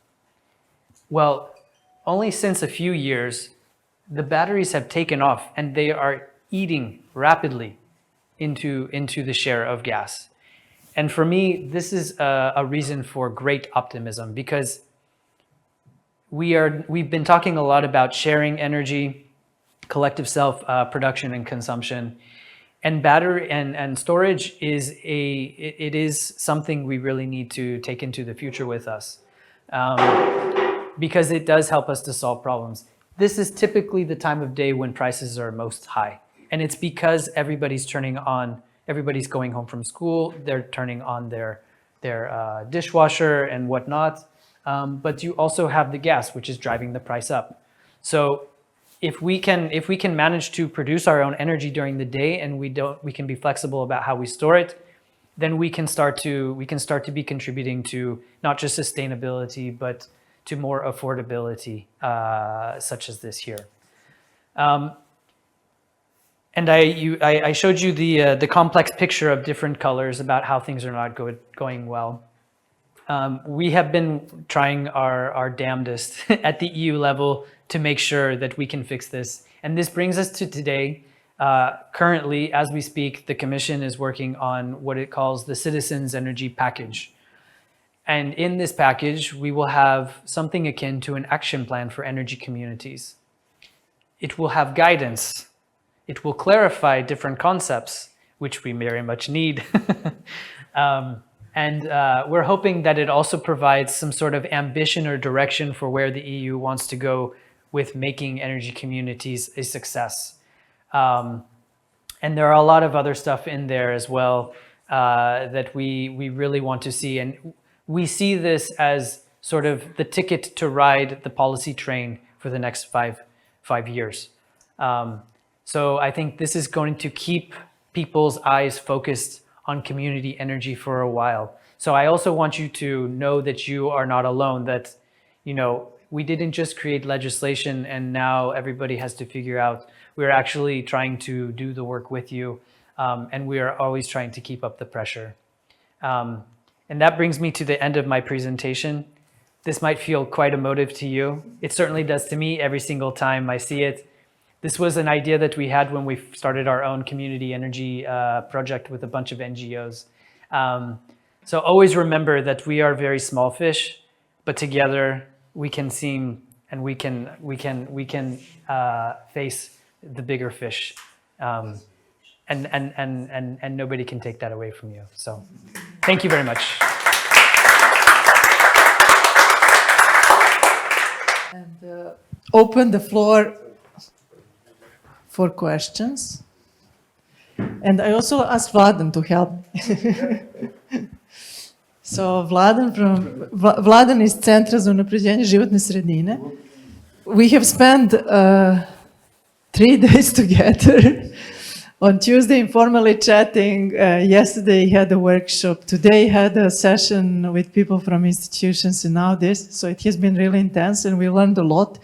Well, only since a few years, the batteries have taken off and they are eating rapidly into the share of gas. And for me, this is a reason for great optimism because we've been talking a lot about sharing energy, collective self-production and consumption, and battery and storage is something we really need to take into the future with us. Because it does help us to solve problems. This is typically the time of day when prices are most high. And it's because everybody's going home from school, they're turning on their dishwasher and whatnot. But you also have the gas, which is driving the price up. So if we can manage to produce our own energy during the day and we can be flexible about how we store it, then we can start to be contributing to not just sustainability, but to more affordability, such as this here. And I showed you the complex picture of different colors about how things are not going well. We have been trying our damnedest at the EU level to make sure that we can fix this. And this brings us to today. Currently, as we speak, the Commission is working on what it calls the Citizens' Energy Package. And in this package, we will have something akin to an action plan for energy communities. It will have guidance. It will clarify different concepts, which we very much need. And we're hoping that it also provides some sort of ambition or direction for where the EU wants to go with making energy communities a success. And there are a lot of other stuff in there as well that we really want to see. And we see this as sort of the ticket to ride the policy train for the next five years. So I think this is going to keep people's eyes focused on community energy for a while. So I also want you to know that you are not alone, that, we didn't just create legislation and now everybody has to figure out. We're actually trying to do the work with you, and we are always trying to keep up the pressure. And that brings me to the end of my presentation. This might feel quite emotive to you. It certainly does to me every single time I see it. This was an idea that we had when we started our own community energy project with a bunch of NGOs. So always remember that we are very small fish, but together we can seem and we can face the bigger fish, and nobody can take that away from you. So, thank you very much. And open the floor for questions. And I also asked Vladan to help. So Vladan iz Centra za unapređenje životne sredine. We have spent 3 days together. On Tuesday, informally chatting. Yesterday, had a workshop. Today, had a session with people from institutions, and now this. So it has been really intense, and we learned a lot.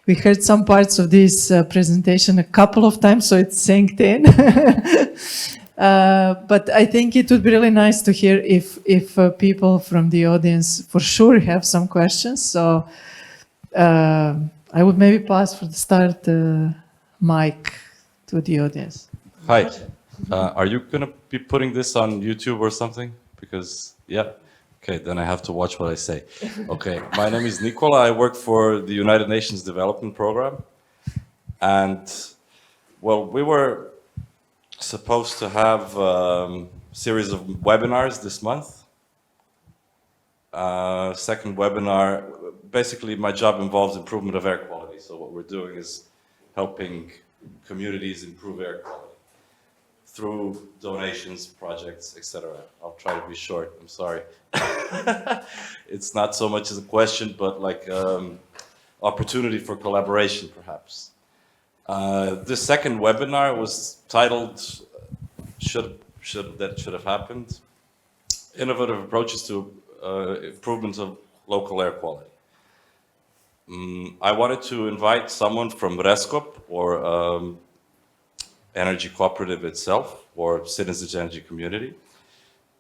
We heard some parts of this presentation a couple of times, so it's synced in. But I think it would be really nice to hear if people from the audience for sure have some questions. So I would maybe pass for the start mic to the audience. Hi, are you going to be putting this on YouTube or something? Because, yeah. Okay, then I have to watch what I say. Okay, my name is Nikola. I work for the United Nations Development Program. And, well, we were supposed to have a series of webinars this month. Second webinar, basically my job involves improvement of air quality. So what we're doing is helping communities improve air quality through donations, projects, etc. I'll try to be short, I'm sorry. It's not so much as a question, but like opportunity for collaboration, perhaps. This second webinar was titled, that should have happened, Innovative Approaches to Improvement of Local Air Quality. I wanted to invite someone from REScoop, or energy cooperative itself, or citizens energy community,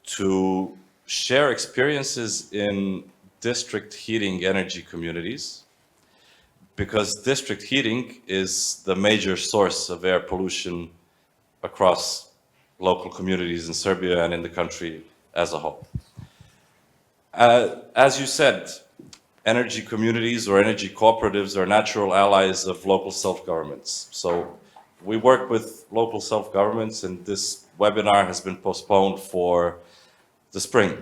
to share experiences in district heating energy communities, because district heating is the major source of air pollution across local communities in Serbia and in the country as a whole. As you said, energy communities or energy cooperatives are natural allies of local self-governments. So we work with local self-governments, and this webinar has been postponed for the spring.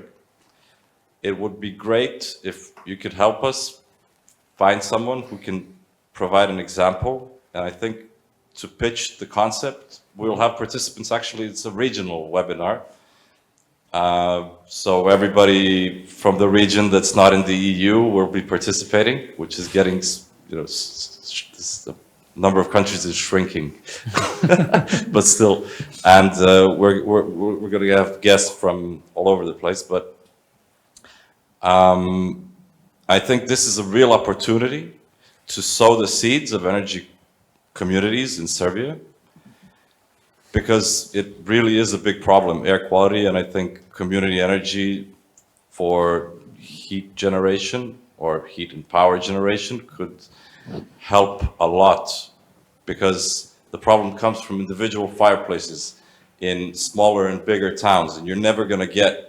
It would be great if you could help us find someone who can provide an example. And I think to pitch the concept, we'll have participants. Actually, it's a regional webinar. So everybody from the region that's not in the EU will be participating, which is getting, the number of countries is shrinking, but still. And we're going to have guests from all over the place. But I think this is a real opportunity to sow the seeds of energy communities in Serbia, because it really is a big problem, air quality, and I think community energy for heat generation or heat and power generation could help a lot, because the problem comes from individual fireplaces in smaller and bigger towns, and you're never going to get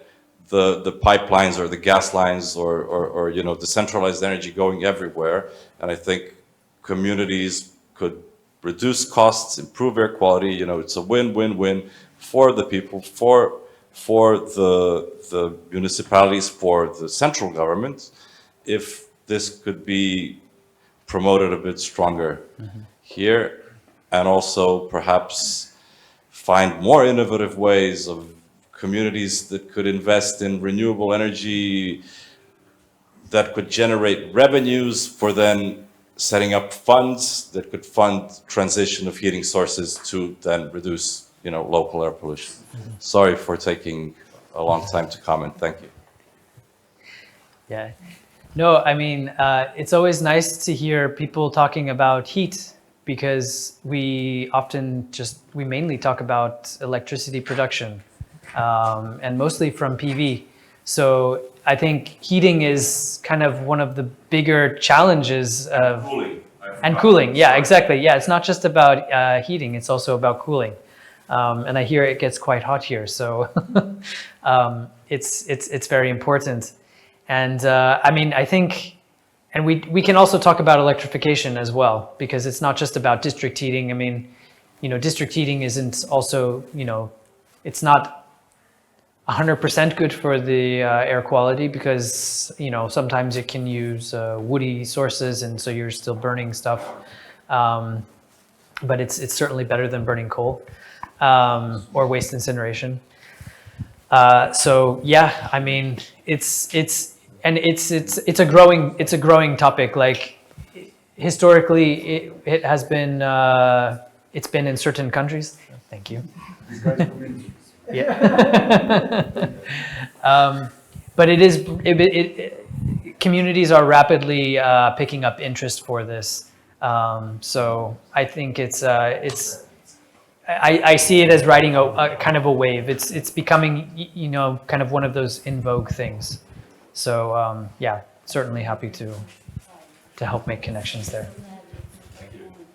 the pipelines or the gas lines or the centralized energy going everywhere. And I think communities could reduce costs, improve air quality. It's a win-win-win for the people, for the municipalities, for the central government, if this could be promoted a bit stronger here, and also perhaps find more innovative ways of communities that could invest in renewable energy, that could generate revenues for then setting up funds that could fund transition of heating sources to then reduce, local air pollution. Sorry for taking a long time to comment. Thank you. Yeah. No, I mean, it's always nice to hear people talking about heat, because we mainly talk about electricity production, and mostly from PV. So I think heating is kind of one of the bigger challenges of cooling. Yeah, exactly. Yeah, it's not just about heating; it's also about cooling. And I hear it gets quite hot here. So it's very important. And I mean, I think, and we can also talk about electrification as well, because it's not just about district heating. I mean, you know, district heating isn't also, you know, it's not 100% good for the air quality, because, you know, sometimes it can use woody sources, and so you're still burning stuff. But it's certainly better than burning coal or waste incineration. So yeah, I mean, it's a growing topic. Like, historically, it has been it's been in certain countries. Thank you. Yeah. But communities are rapidly picking up interest for this. So I think I see it as riding a kind of a wave. It's becoming, you know, kind of one of those in vogue things. So yeah, certainly happy to help make connections there.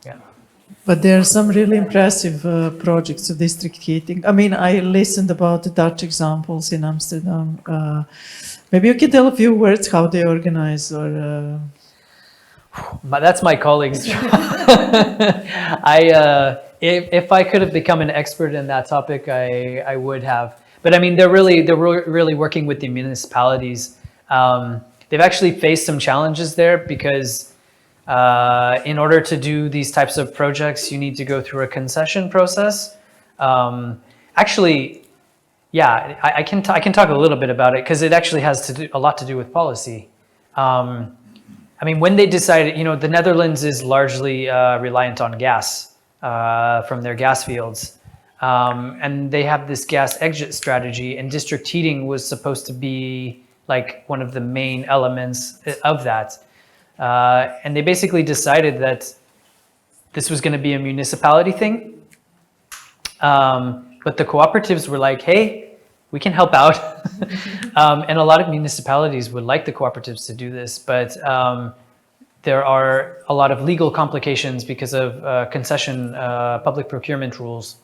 Yeah. But there are some really impressive projects of district heating. I mean, I listened about the Dutch examples in Amsterdam. Maybe you can tell a few words how they organize, or... But that's my colleagues' job. If I could have become an expert in that topic, I would have. But I mean, they're really working with the municipalities. They've actually faced some challenges there, because in order to do these types of projects, you need to go through a concession process. Actually, yeah, I can talk a little bit about it, because it actually has a lot to do with policy. I mean, when they decided, you know, the Netherlands is largely reliant on gas from their gas fields. And they have this gas exit strategy, and district heating was supposed to be like one of the main elements of that. And they basically decided that this was going to be a municipality thing. But the cooperatives were like, hey, we can help out. And a lot of municipalities would like the cooperatives to do this, but there are a lot of legal complications because of concession public procurement rules.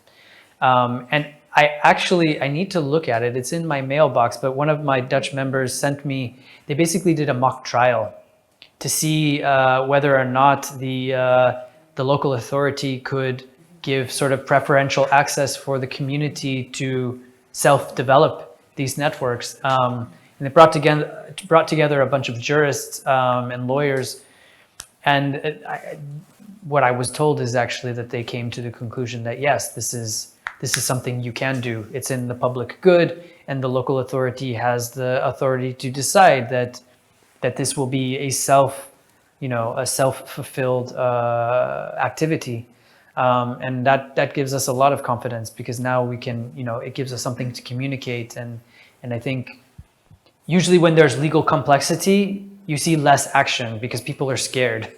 And I need to look at it. It's in my mailbox, but one of my Dutch members sent me, they basically did a mock trial to see whether or not the local authority could give sort of preferential access for the community to self-develop these networks. And they brought together a bunch of jurists and lawyers. And what I was told is actually that they came to the conclusion that yes, this is something you can do. It's in the public good, and the local authority has the authority to decide that this will be a self-fulfilled activity. And that gives us a lot of confidence, because now we can, it gives us something to communicate. And I think usually when there's legal complexity, you see less action because people are scared.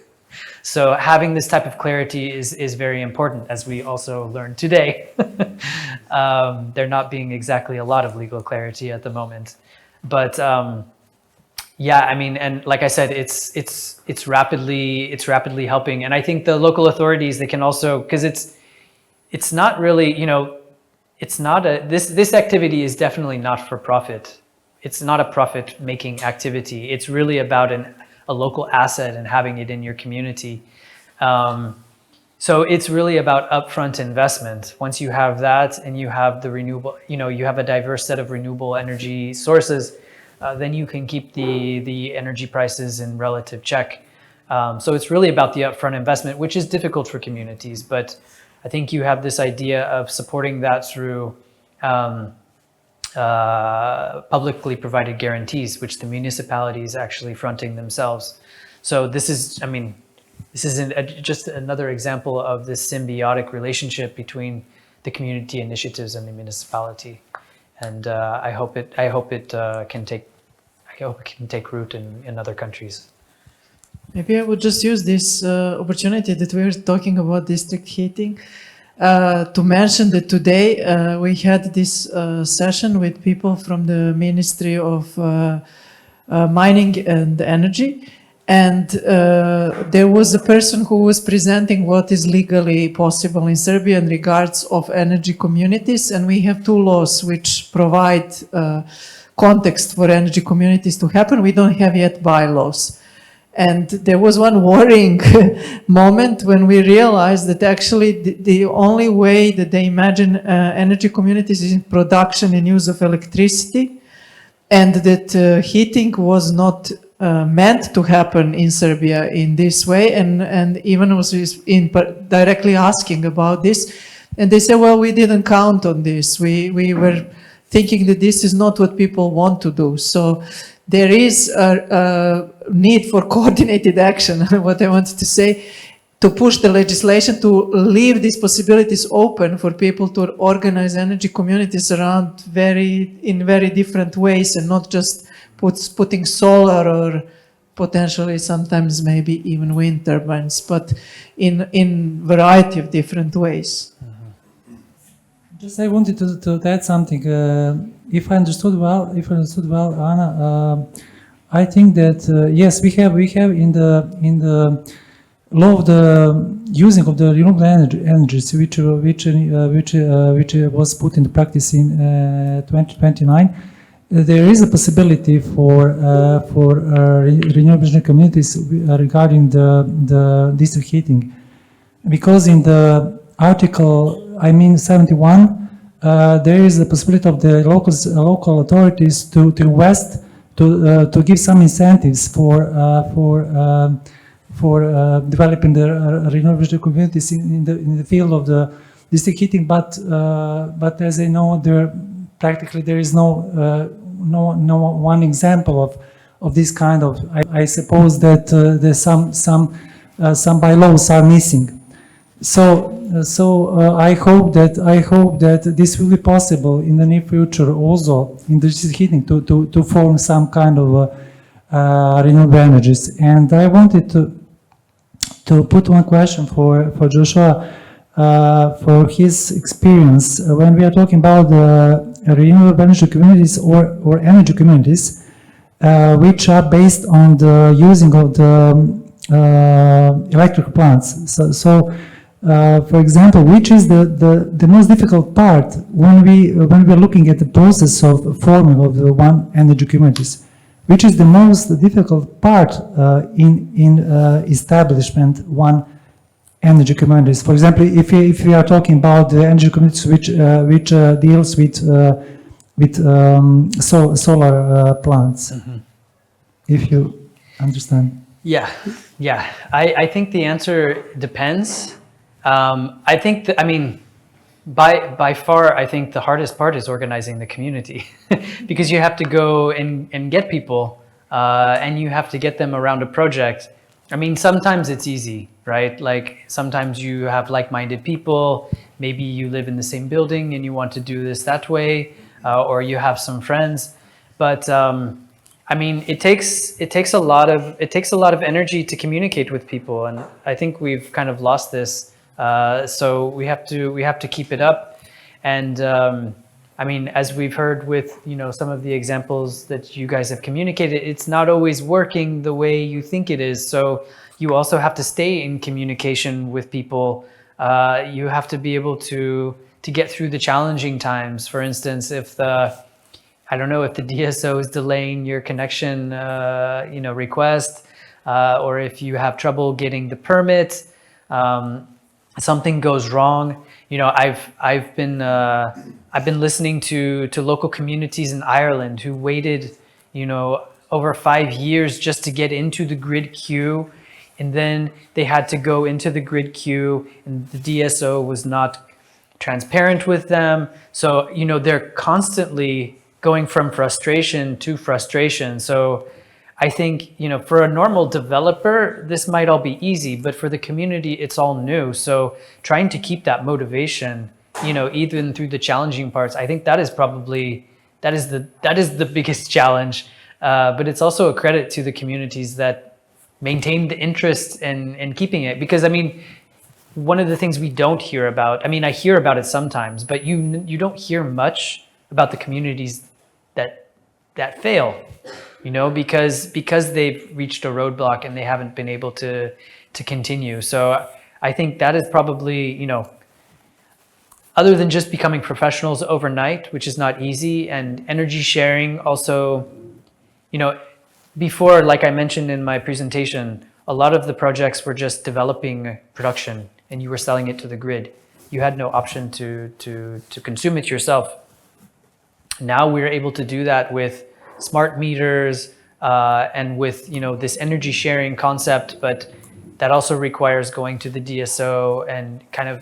So having this type of clarity is very important, as we also learned today. There not being exactly a lot of legal clarity at the moment, but yeah, I mean, and like I said, it's rapidly helping. And I think the local authorities, they can also, because it's not really, it's not this activity is definitely not for profit. It's not a profit making activity. It's really about a local asset and having it in your community. So it's really about upfront investment. Once you have that and you have the renewable, you have a diverse set of renewable energy sources, then you can keep the energy prices in relative check. So it's really about the upfront investment, which is difficult for communities. But I think you have this idea of supporting that through publicly provided guarantees, which the municipality is actually fronting themselves. So this is just another example of this symbiotic relationship between the community initiatives and the municipality. And I hope it can take root in other countries. Maybe I would just use this opportunity that we're talking about district heating to mention that today we had this session with people from the Ministry of Mining and Energy, and there was a person who was presenting what is legally possible in Serbia in regards of energy communities, and we have two laws which provide context for energy communities to happen. We don't have yet bylaws. And there was one worrying moment when we realized that actually the only way that they imagine energy communities is in production and use of electricity, and that heating was not meant to happen in Serbia in this way. And even was directly asking about this, and they said, well, we didn't count on this. We were thinking that this is not what people want to do. So there is a need for coordinated action, what I wanted to say, to push the legislation to leave these possibilities open for people to organize energy communities around in very different ways, and not just putting solar or potentially sometimes maybe even wind turbines, but in variety of different ways. Just I wanted to add something. If I understood well, Anna, I think that yes, we have in the law of the using of the renewable energies, which was put into practice in 2029. There is a possibility for renewable energy communities regarding the district heating, because in the article 71, there is a possibility of the local authorities to invest, to give some incentives for developing the renewable energy communities in the field of the district heating. But as I know, there is no one example of this kind of. I suppose that there's some bylaws are missing. So I hope that this will be possible in the near future, also in the district heating, to form some kind of renewable energies. And I wanted to put one question for Joshua, for his experience when we are talking about the renewable energy communities or energy communities, which are based on the using of the electric plants. So for example, which is the most difficult part when we are looking at the process of forming of the one energy communities? Which is the most difficult part in establishment one energy communities? For example, if we are talking about the energy communities which deals with solar plants, if you understand. Yeah. I think the answer depends. I think by far, I think the hardest part is organizing the community because you have to go and get people and you have to get them around a project. Sometimes it's easy, right? Like sometimes you have like-minded people, maybe you live in the same building and you want to do this that way, or you have some friends. But it takes a lot of energy to communicate with people, and I think we've kind of lost this. So we have to keep it up. And as we've heard with some of the examples that you guys have communicated, it's not always working the way you think it is. So you also have to stay in communication with people. You have to be able to get through the challenging times. For instance, if the DSO is delaying your connection request, or if you have trouble getting the permit, something goes wrong. I've been listening to local communities in Ireland who waited, over 5 years just to get into the grid queue, and then they had to go into the grid queue, and the DSO was not transparent with them. So they're constantly going from frustration to frustration. So I think, for a normal developer, this might all be easy, but for the community, it's all new. So trying to keep that motivation, even through the challenging parts, I think that is the biggest challenge. But it's also a credit to the communities that maintain the interest in keeping it. Because one of the things we don't hear about, I hear about it sometimes, but you don't hear much about the communities that fail. Because they've reached a roadblock and they haven't been able to continue. So I think that is probably, other than just becoming professionals overnight, which is not easy, and energy sharing also, you know, before, like I mentioned in my presentation, a lot of the projects were just developing production and you were selling it to the grid. You had no option to consume it yourself. Now we're able to do that with smart meters and with, you know, this energy sharing concept, but that also requires going to the DSO and kind of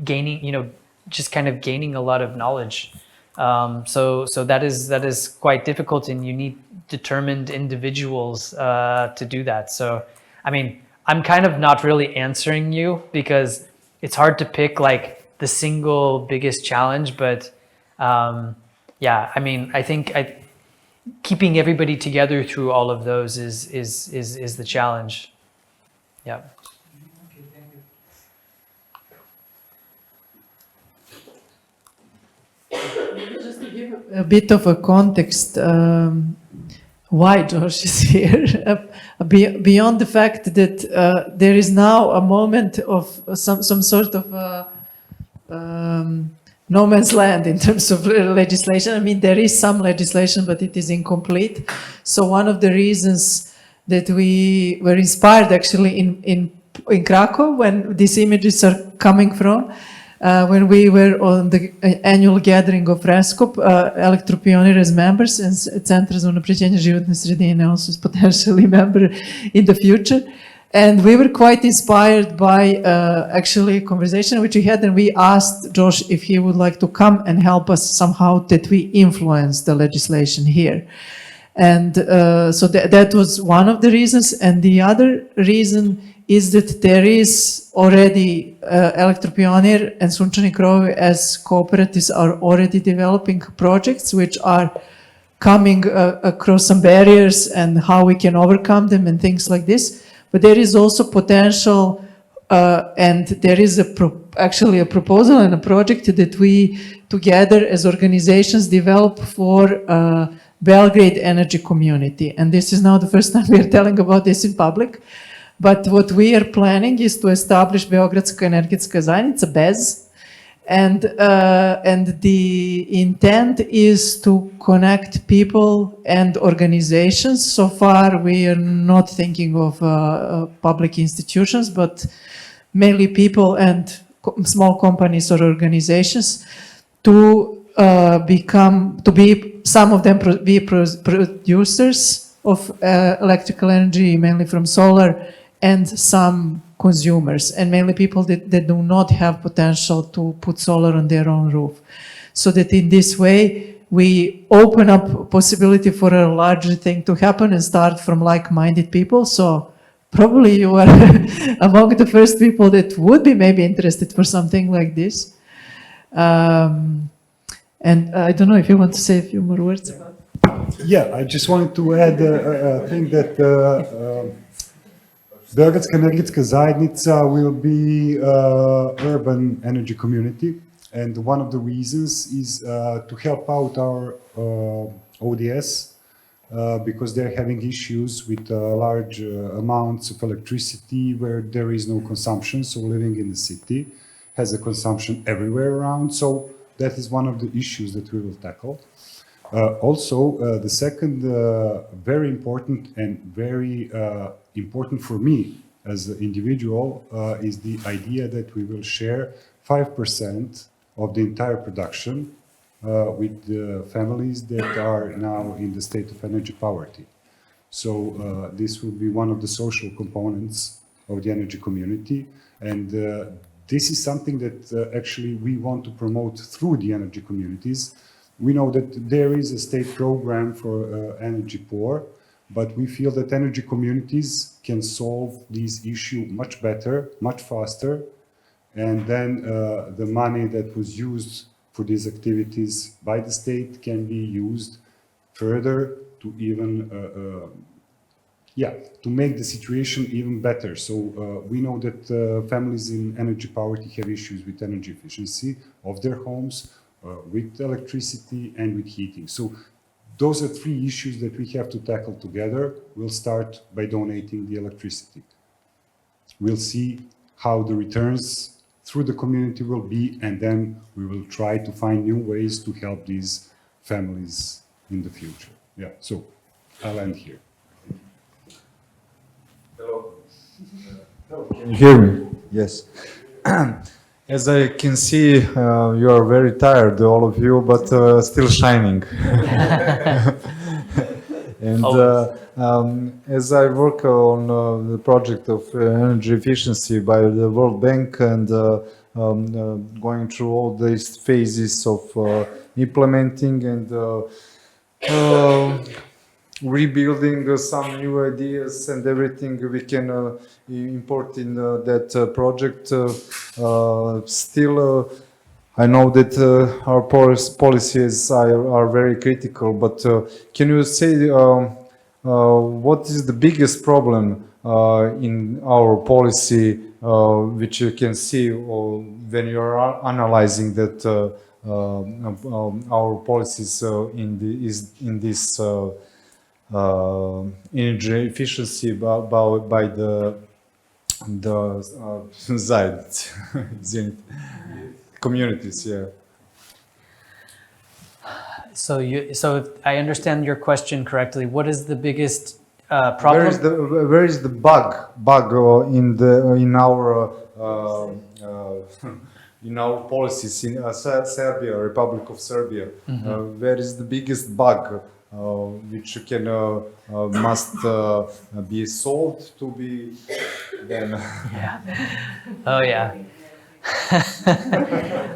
gaining, you know, just kind of gaining a lot of knowledge. So that is quite difficult, and you need determined individuals to do that. So, I mean, I'm kind of not really answering you because it's hard to pick like the single biggest challenge, but yeah, I mean, I think keeping everybody together through all of those is the challenge. Yeah. Just to give a bit of a context, why George is here, beyond the fact that there is now a moment of some sort of no man's land in terms of legislation. I mean, there is some legislation, but it is incomplete. So one of the reasons that we were inspired actually in Krakow, when these images are coming from, when we were on the annual gathering of REScoop, Elektropionir as members, and Centra za unapređenje životne sredine also is potentially member in the future. And we were quite inspired by actually a conversation which we had, and we asked Josh if he would like to come and help us somehow that we influence the legislation here. And so that was one of the reasons. And the other reason is that there is already Elektropionir and Sunčani Krovovi as cooperatives are already developing projects which are coming across some barriers and how we can overcome them and things like this. But there is also potential, and there is actually a proposal and a project that we together as organizations develop for Belgrade energy community. And this is now the first time we are telling about this in public. But what we are planning is to establish Beogradska energetska zajednica, BEZ. And the intent is to connect people and organizations. So far, we are not thinking of public institutions, but mainly people and small companies or organizations to be, some of them be producers of electrical energy, mainly from solar, and some consumers, and mainly people that do not have potential to put solar on their own roof. So that in this way, we open up possibility for a larger thing to happen and start from like-minded people. So probably you are among the first people that would be maybe interested for something like this. And I don't know if you want to say a few more words about it. Yeah, I just wanted to add a thing that Energetska energetska zajednica will be urban energy community, and one of the reasons is to help out our ODS because they're having issues with large amounts of electricity where there is no consumption. So living in the city has a consumption everywhere around. So that is one of the issues that we will tackle. Also, the second very important and very important for me as an individual is the idea that we will share 5% of the entire production with the families that are now in the state of energy poverty. So this will be one of the social components of the energy community, and this is something that actually we want to promote through the energy communities. We know that there is a state program for energy poor, but we feel that energy communities can solve this issue much better, much faster, and then the money that was used for these activities by the state can be used further to even, to make the situation even better. So we know that families in energy poverty have issues with energy efficiency of their homes, with electricity and with heating. So those are three issues that we have to tackle together. We'll start by donating the electricity. We'll see how the returns through the community will be, and then we will try to find new ways to help these families in the future. Yeah, so I'll end here. Hello. Can you hear me? Yes. As I can see, you are very tired, all of you, but still shining. And as I work on the project of energy efficiency by the World Bank and going through all these phases of implementing and rebuilding some new ideas and everything we can import in that project. Still, I know that our policies are very critical, but can you say what is the biggest problem in our policy which you can see when you are analyzing that our policies in this energy efficiency by the zajednice, communities, yeah. So if I understand your question correctly, what is the biggest problem? Where is the bug in our in our policies in Serbia, Republic of Serbia? Where is the biggest bug which can must be solved to be then? Yeah. Oh yeah.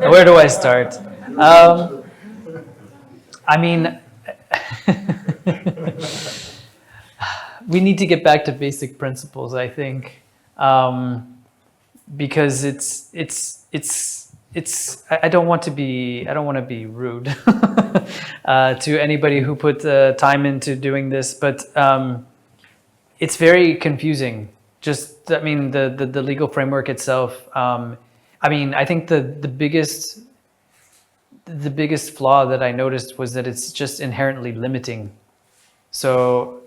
Where do I start? I mean, we need to get back to basic principles, I think, because I don't want to be rude to anybody who put time into doing this, but it's very confusing. Just, I mean, the legal framework itself. I mean, I think the biggest flaw that I noticed was that it's just inherently limiting. So,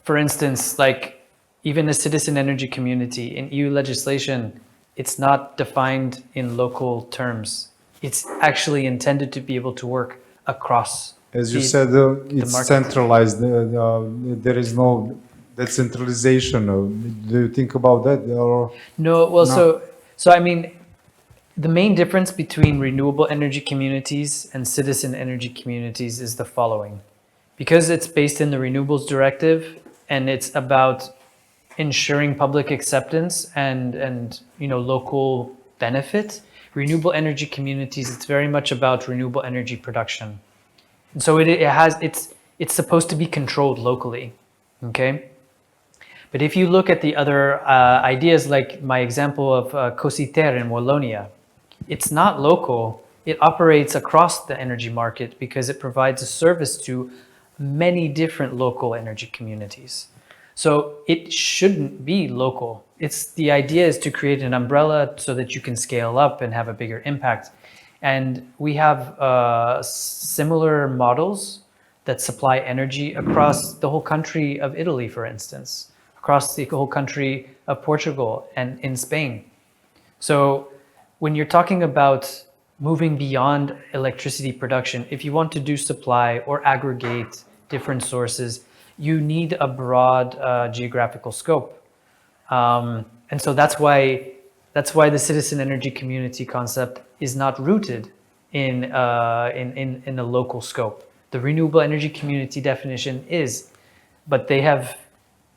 for instance, like even a citizen energy community in EU legislation, it's not defined in local terms. It's actually intended to be able to work across. As you said, it's centralized. There is no decentralization. Do you think about that? Or no. Well, no. So I mean, the main difference between renewable energy communities and citizen energy communities is the following. Because it's based in the Renewables Directive and it's about ensuring public acceptance and local benefit, renewable energy communities, it's very much about renewable energy production. And so it's supposed to be controlled locally, okay? But if you look at the other ideas, like my example of Cositer in Wallonia, it's not local. It operates across the energy market because it provides a service to many different local energy communities. So it shouldn't be local. The idea is to create an umbrella so that you can scale up and have a bigger impact. And we have similar models that supply energy across the whole country of Italy, for instance, across the whole country of Portugal and in Spain. So when you're talking about moving beyond electricity production, if you want to do supply or aggregate different sources, you need a broad geographical scope. And so that's why the citizen energy community concept is not rooted in a local scope. The renewable energy community definition is, but they have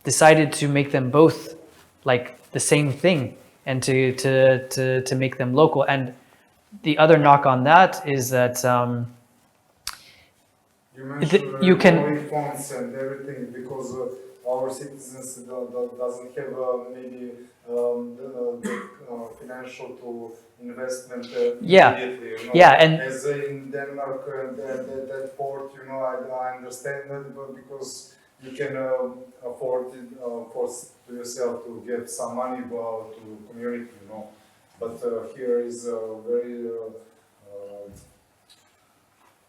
decided to make them both like the same thing and to make them local. And the other knock on that is that you mentioned you can funds and everything because our citizens doesn't have maybe the financial to investment immediately. Yeah, and as in Denmark, that port, I understand that, but because you can afford it, force to yourself to get some money to community, But here is a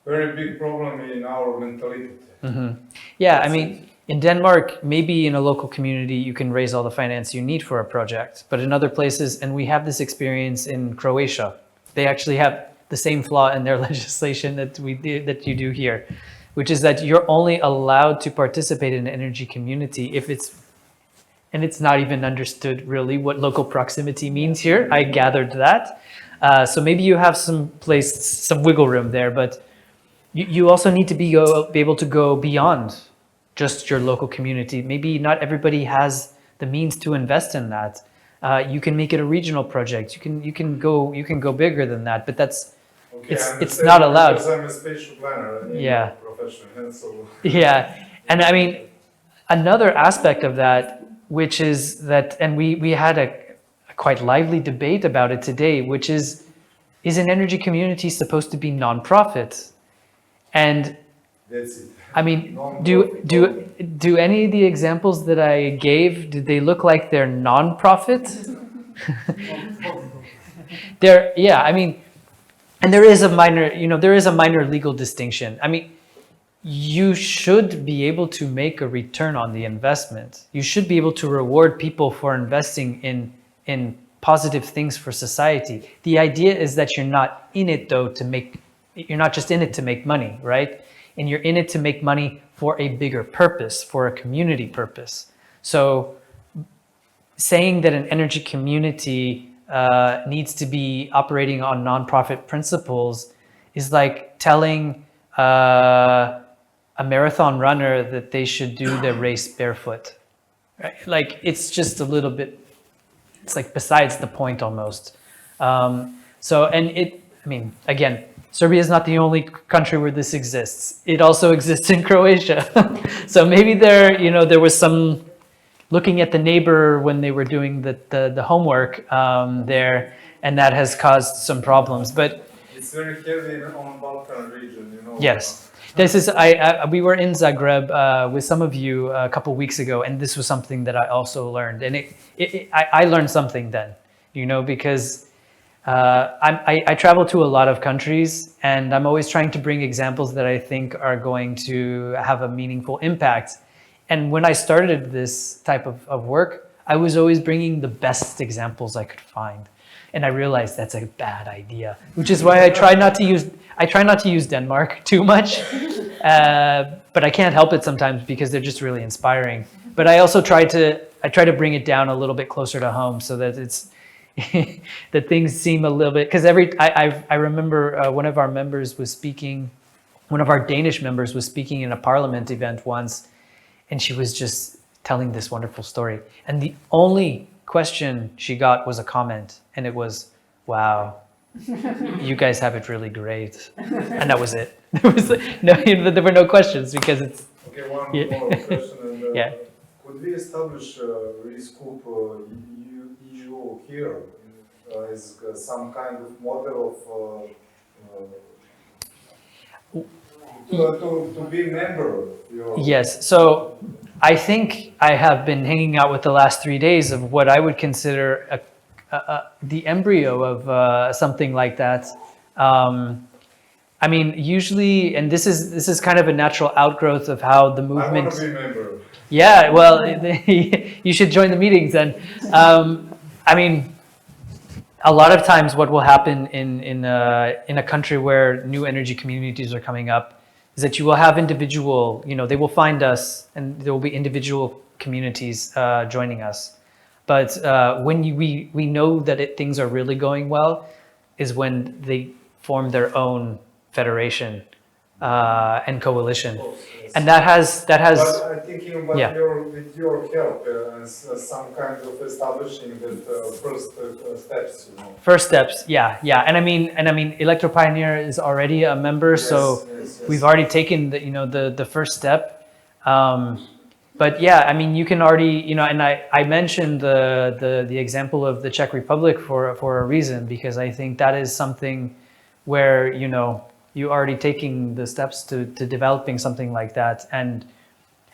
very big problem in our mentality. Mm-hmm. Yeah, I mean, In Denmark, maybe in a local community, you can raise all the finance you need for a project. But in other places, and we have this experience in Croatia, they actually have the same flaw in their legislation that you do here, which is that you're only allowed to participate in an energy community if it's not even understood really what local proximity means here. I gathered that. So maybe you have some wiggle room there, but you also need to be able to go beyond just your local community. Maybe not everybody has the means to invest in that. You can make it a regional project. You can go bigger than that, but that's it's not allowed. Because I'm a spatial planner. Yeah. Profession, so. Yeah, and I mean, another aspect of that, which is that, and we had a quite lively debate about it today, which is an energy community supposed to be non-profit? And That's it. I mean, do any of the examples that I gave, did they look like they're non-profit? I mean, and there is a minor legal distinction. I mean, you should be able to make a return on the investment. You should be able to reward people for investing in positive things for society. The idea is that you're not in it though you're not just in it to make money, right? And you're in it to make money for a bigger purpose, for a community purpose. So saying that an energy community needs to be operating on nonprofit principles is like telling a marathon runner that they should do the race barefoot. Right? Like, it's just a little bit, it's like besides the point almost. I mean, again, Serbia is not the only country where this exists. It also exists in Croatia. So maybe there was some looking at the neighbor when they were doing the homework there, and that has caused some problems. But it's very heavy on Balkan region, Yes. This is, we were in Zagreb with some of you a couple weeks ago, and this was something that I also learned. And I learned something then, because I travel to a lot of countries, and I'm always trying to bring examples that I think are going to have a meaningful impact. And when I started this type of work, I was always bringing the best examples I could find. And I realized that's a bad idea, which is why I try not to use Denmark too much, but I can't help it sometimes because they're just really inspiring. But I also try to bring it down a little bit closer to home so that it's that things seem a little bit, because I remember one of our Danish members was speaking in a parliament event once, and she was just telling this wonderful story, and the only question she got was a comment, and it was, "Wow, you guys have it really great," and that was it. There were no questions because it's. Okay, one more question. And, yeah. Could we establish REScoop.eu here as some kind of model of to be a member? Yes. So I think I have been hanging out with the last 3 days of what I would consider the embryo of something like that. I mean, usually, and this is kind of a natural outgrowth of how the movement. I want to be a member. Yeah, well, you should join the meetings then. I mean, a lot of times what will happen in a country where new energy communities are coming up is that you will have individual, they will find us and there will be individual communities joining us. But when we know that things are really going well is when they form their own federation and coalition. And that has. But I'm thinking about yeah. with your help as some kind of establishing the first steps. First steps, yeah. And I mean, Electropioneer is already a member, so we've already taken the first step. But yeah, I mean, you can already, and I mentioned the example of the Czech Republic for a reason, because I think that is something where you're already taking the steps to developing something like that. And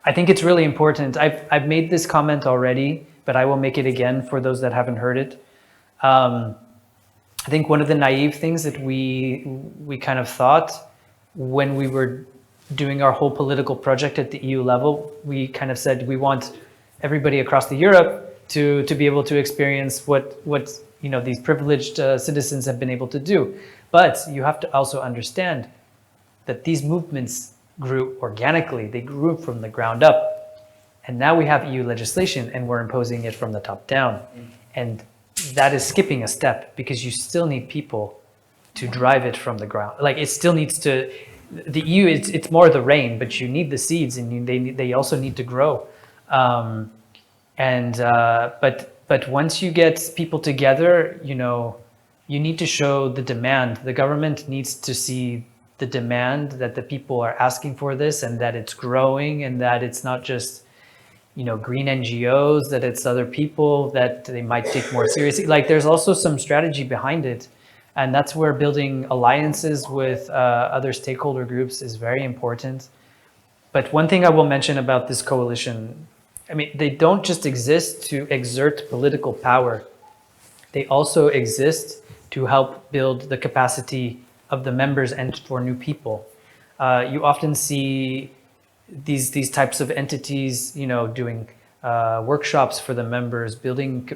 I think it's really important. I've made this comment already, but I will make it again for those that haven't heard it. I think one of the naive things that we kind of thought when we were doing our whole political project at the EU level, we kind of said we want everybody across the Europe to be able to experience what these privileged citizens have been able to do. But you have to also understand that these movements grew organically. They grew from the ground up. And now we have EU legislation and we're imposing it from the top down. And that is skipping a step because you still need people to drive it from the ground. Like it still needs to, the EU, it's more the rain, but you need the seeds and they also need to grow. But once you get people together, you need to show the demand. The government needs to see the demand that the people are asking for this and that it's growing and that it's not just, green NGOs, that it's other people that they might take more seriously. Like there's also some strategy behind it. And that's where building alliances with other stakeholder groups is very important. But one thing I will mention about this coalition, they don't just exist to exert political power. They also exist to help build the capacity of the members and for new people. You often see these types of entities, doing workshops for the members, building,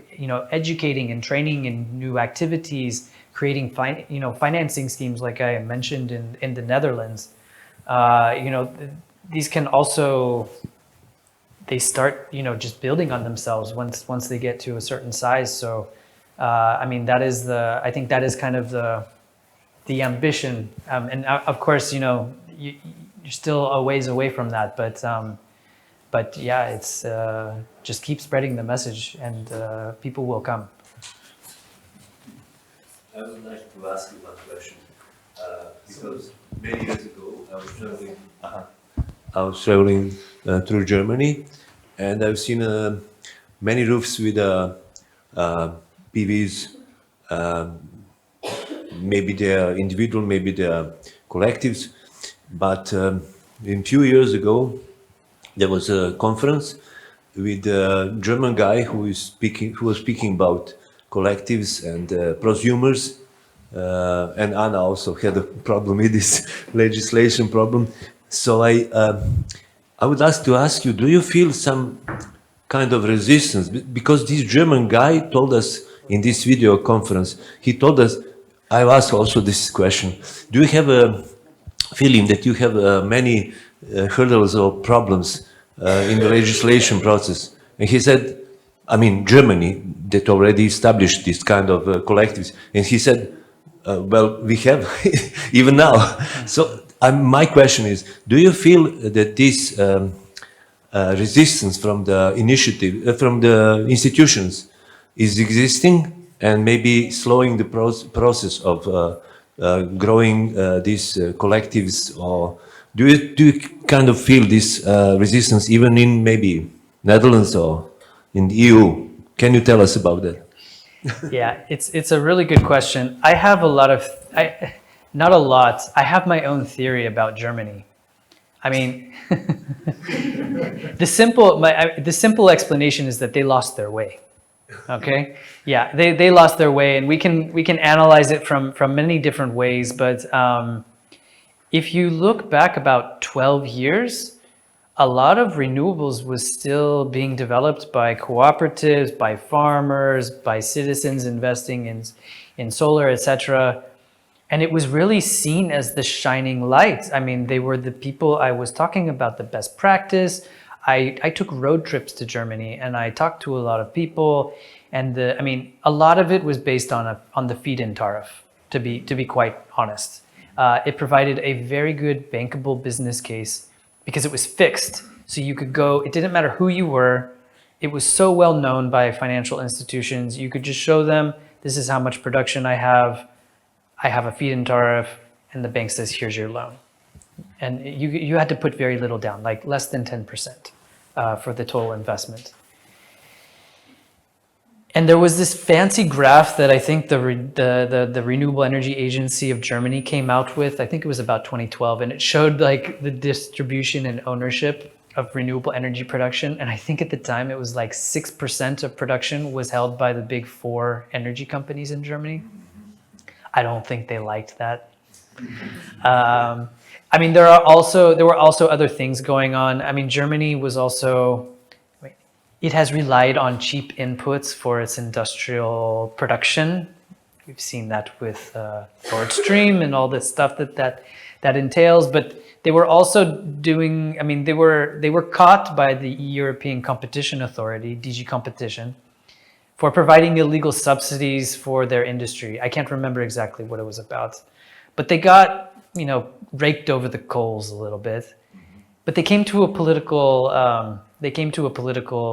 educating and training in new activities, creating financing schemes like I mentioned in the Netherlands. These can also, they start, just building on themselves once they get to a certain size. So, I think that is kind of the ambition. And of course, you're still a ways away from that, but yeah, it's just keep spreading the message and people will come. I would like to ask you one question, because many years ago I was traveling through Germany, and I've seen many roofs with PVs. Maybe they are individual, maybe they are collectives. But a few years ago, there was a conference with a German guy who was speaking about collectives and prosumers. And Anna also had a problem with this legislation problem. So I would like to ask you, do you feel some kind of resistance? Because this German guy told us in this video conference, he told us, I've asked also this question, do you have a feeling that you have many hurdles or problems in the legislation process? And he said, Germany, that already established this kind of collectives. And he said, well, we have even now. So my question is, do you feel that this resistance from the initiative, from the institutions is existing and maybe slowing the process of growing these collectives? Or do you kind of feel this resistance even in maybe Netherlands or in the EU? Can you tell us about that? Yeah, it's a really good question. I have not a lot. I have my own theory about Germany. The simple explanation is that they lost their way. Okay, yeah, they lost their way, and we can analyze it from many different ways. But if you look back about 12 years, a lot of renewables was still being developed by cooperatives, by farmers, by citizens investing in solar, etc. And it was really seen as the shining light. They were the people I was talking about, the best practice. I took road trips to Germany and I talked to a lot of people, and a lot of it was based on the feed-in tariff, to be quite honest. It provided a very good bankable business case because it was fixed. So you could go, it didn't matter who you were. It was so well known by financial institutions. You could just show them, this is how much production I have a feed-in tariff, and the bank says, here's your loan. And you had to put very little down, like less than 10% for the total investment. And there was this fancy graph that I think the Renewable Energy Agency of Germany came out with. I think it was about 2012, and it showed like the distribution and ownership of renewable energy production. And I think at the time it was like 6% of production was held by the big 4 energy companies in Germany. I don't think they liked that. I mean, there were also other things going on. I mean, Germany was also, it has relied on cheap inputs for its industrial production. We've seen that with Nord Stream and all this stuff that entails. But they were also doing, I mean, they were caught by the European Competition Authority, DG Competition, for providing illegal subsidies for their industry. I can't remember exactly what it was about, but they got, you know, raked over the coals a little bit. But they came to a political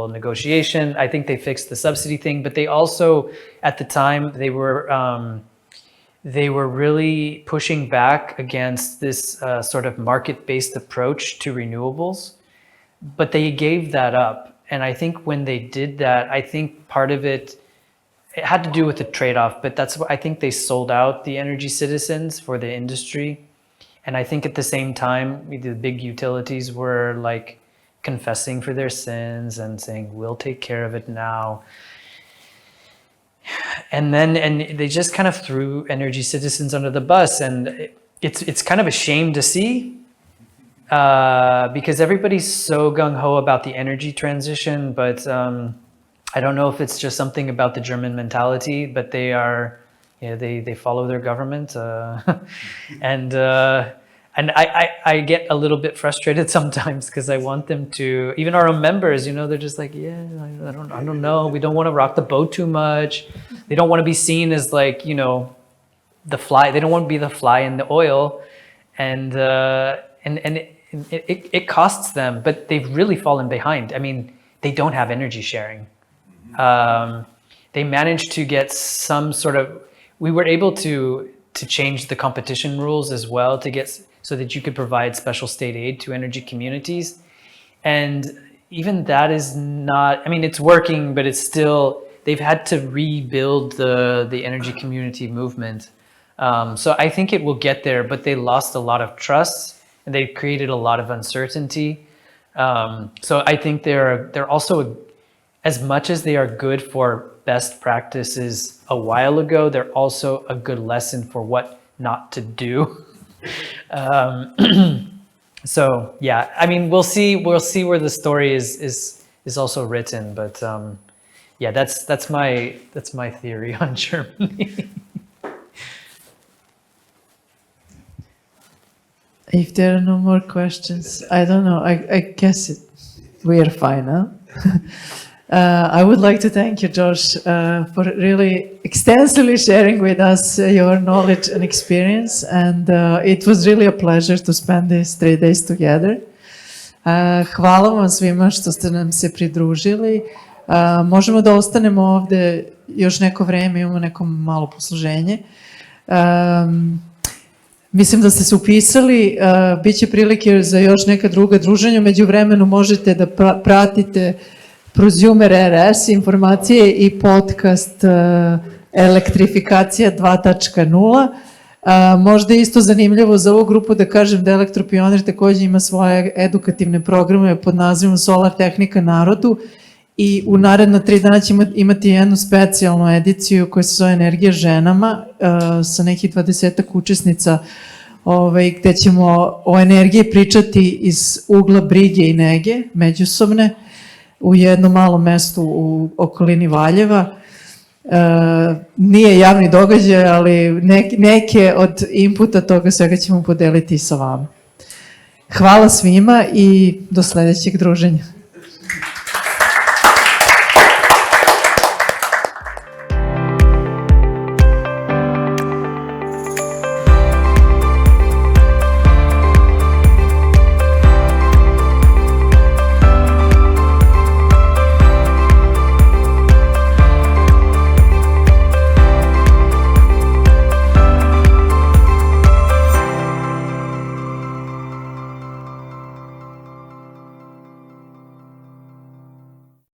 negotiation. I think they fixed the subsidy thing, but they also, at the time, they were really pushing back against this sort of market-based approach to renewables. But they gave that up. And I think when they did that, I think part of it had to do with the trade-off, but that's what I think they sold out the energy citizens for the industry. And I think at the same time, the big utilities were like confessing for their sins and saying, we'll take care of it now. And they just kind of threw energy citizens under the bus. And it's kind of a shame to see, because everybody's so gung-ho about the energy transition, but I don't know if it's just something about the German mentality, but they are, yeah, they follow their government, and I get a little bit frustrated sometimes because I want them to, even our own members, you know, they're just like, yeah, I don't know, we don't want to rock the boat too much. They don't want to be seen as like, you know, the fly. They don't want to be the fly in the oil, and it costs them, but they've really fallen behind. I mean, they don't have energy sharing. They managed to get some sort of, we were able to change the competition rules as well to get, so that you could provide special state aid to energy communities. And even that is not, I mean, it's working, but it's still, they've had to rebuild the energy community movement. So I think it will get there, but they lost a lot of trust and they created a lot of uncertainty. So I think they're also, as much as they are good for best practices a while ago, they're also a good lesson for what not to do. So yeah, I mean, we'll see where the story is also written, but yeah, that's my theory on Germany. If there are no more questions, I don't know. I guess we are fine, huh? I would like to thank you, Josh, for really extensively sharing with us your knowledge and experience. And it was really a pleasure to spend these 3 days together. Hvala vam svima što ste nam se pridružili. Možemo da ostanemo ovde još neko vreme, imamo neko malo posluženje. Mislim da ste se upisali, bit će prilike za još neka druga druženja. Među vremenu možete da pratite Prozumer RS informacije i podcast Elektrifikacija 2.0. Možda je isto zanimljivo za ovu grupu da kažem da Elektropionir takođe ima svoje edukativne programe pod nazivom Solar tehnika narodu i u naredna 3 dana ćemo imati jednu specijalnu ediciju koja se zove Energija ženama sa nekih 20 učesnica gde ćemo o energiji pričati iz ugla brige i nege međusobne u jednom malom mestu u okolini Valjeva. Nije javni događaj, ali neke od inputa toga svega ćemo podeliti sa vama. Hvala svima i do sledećeg druženja.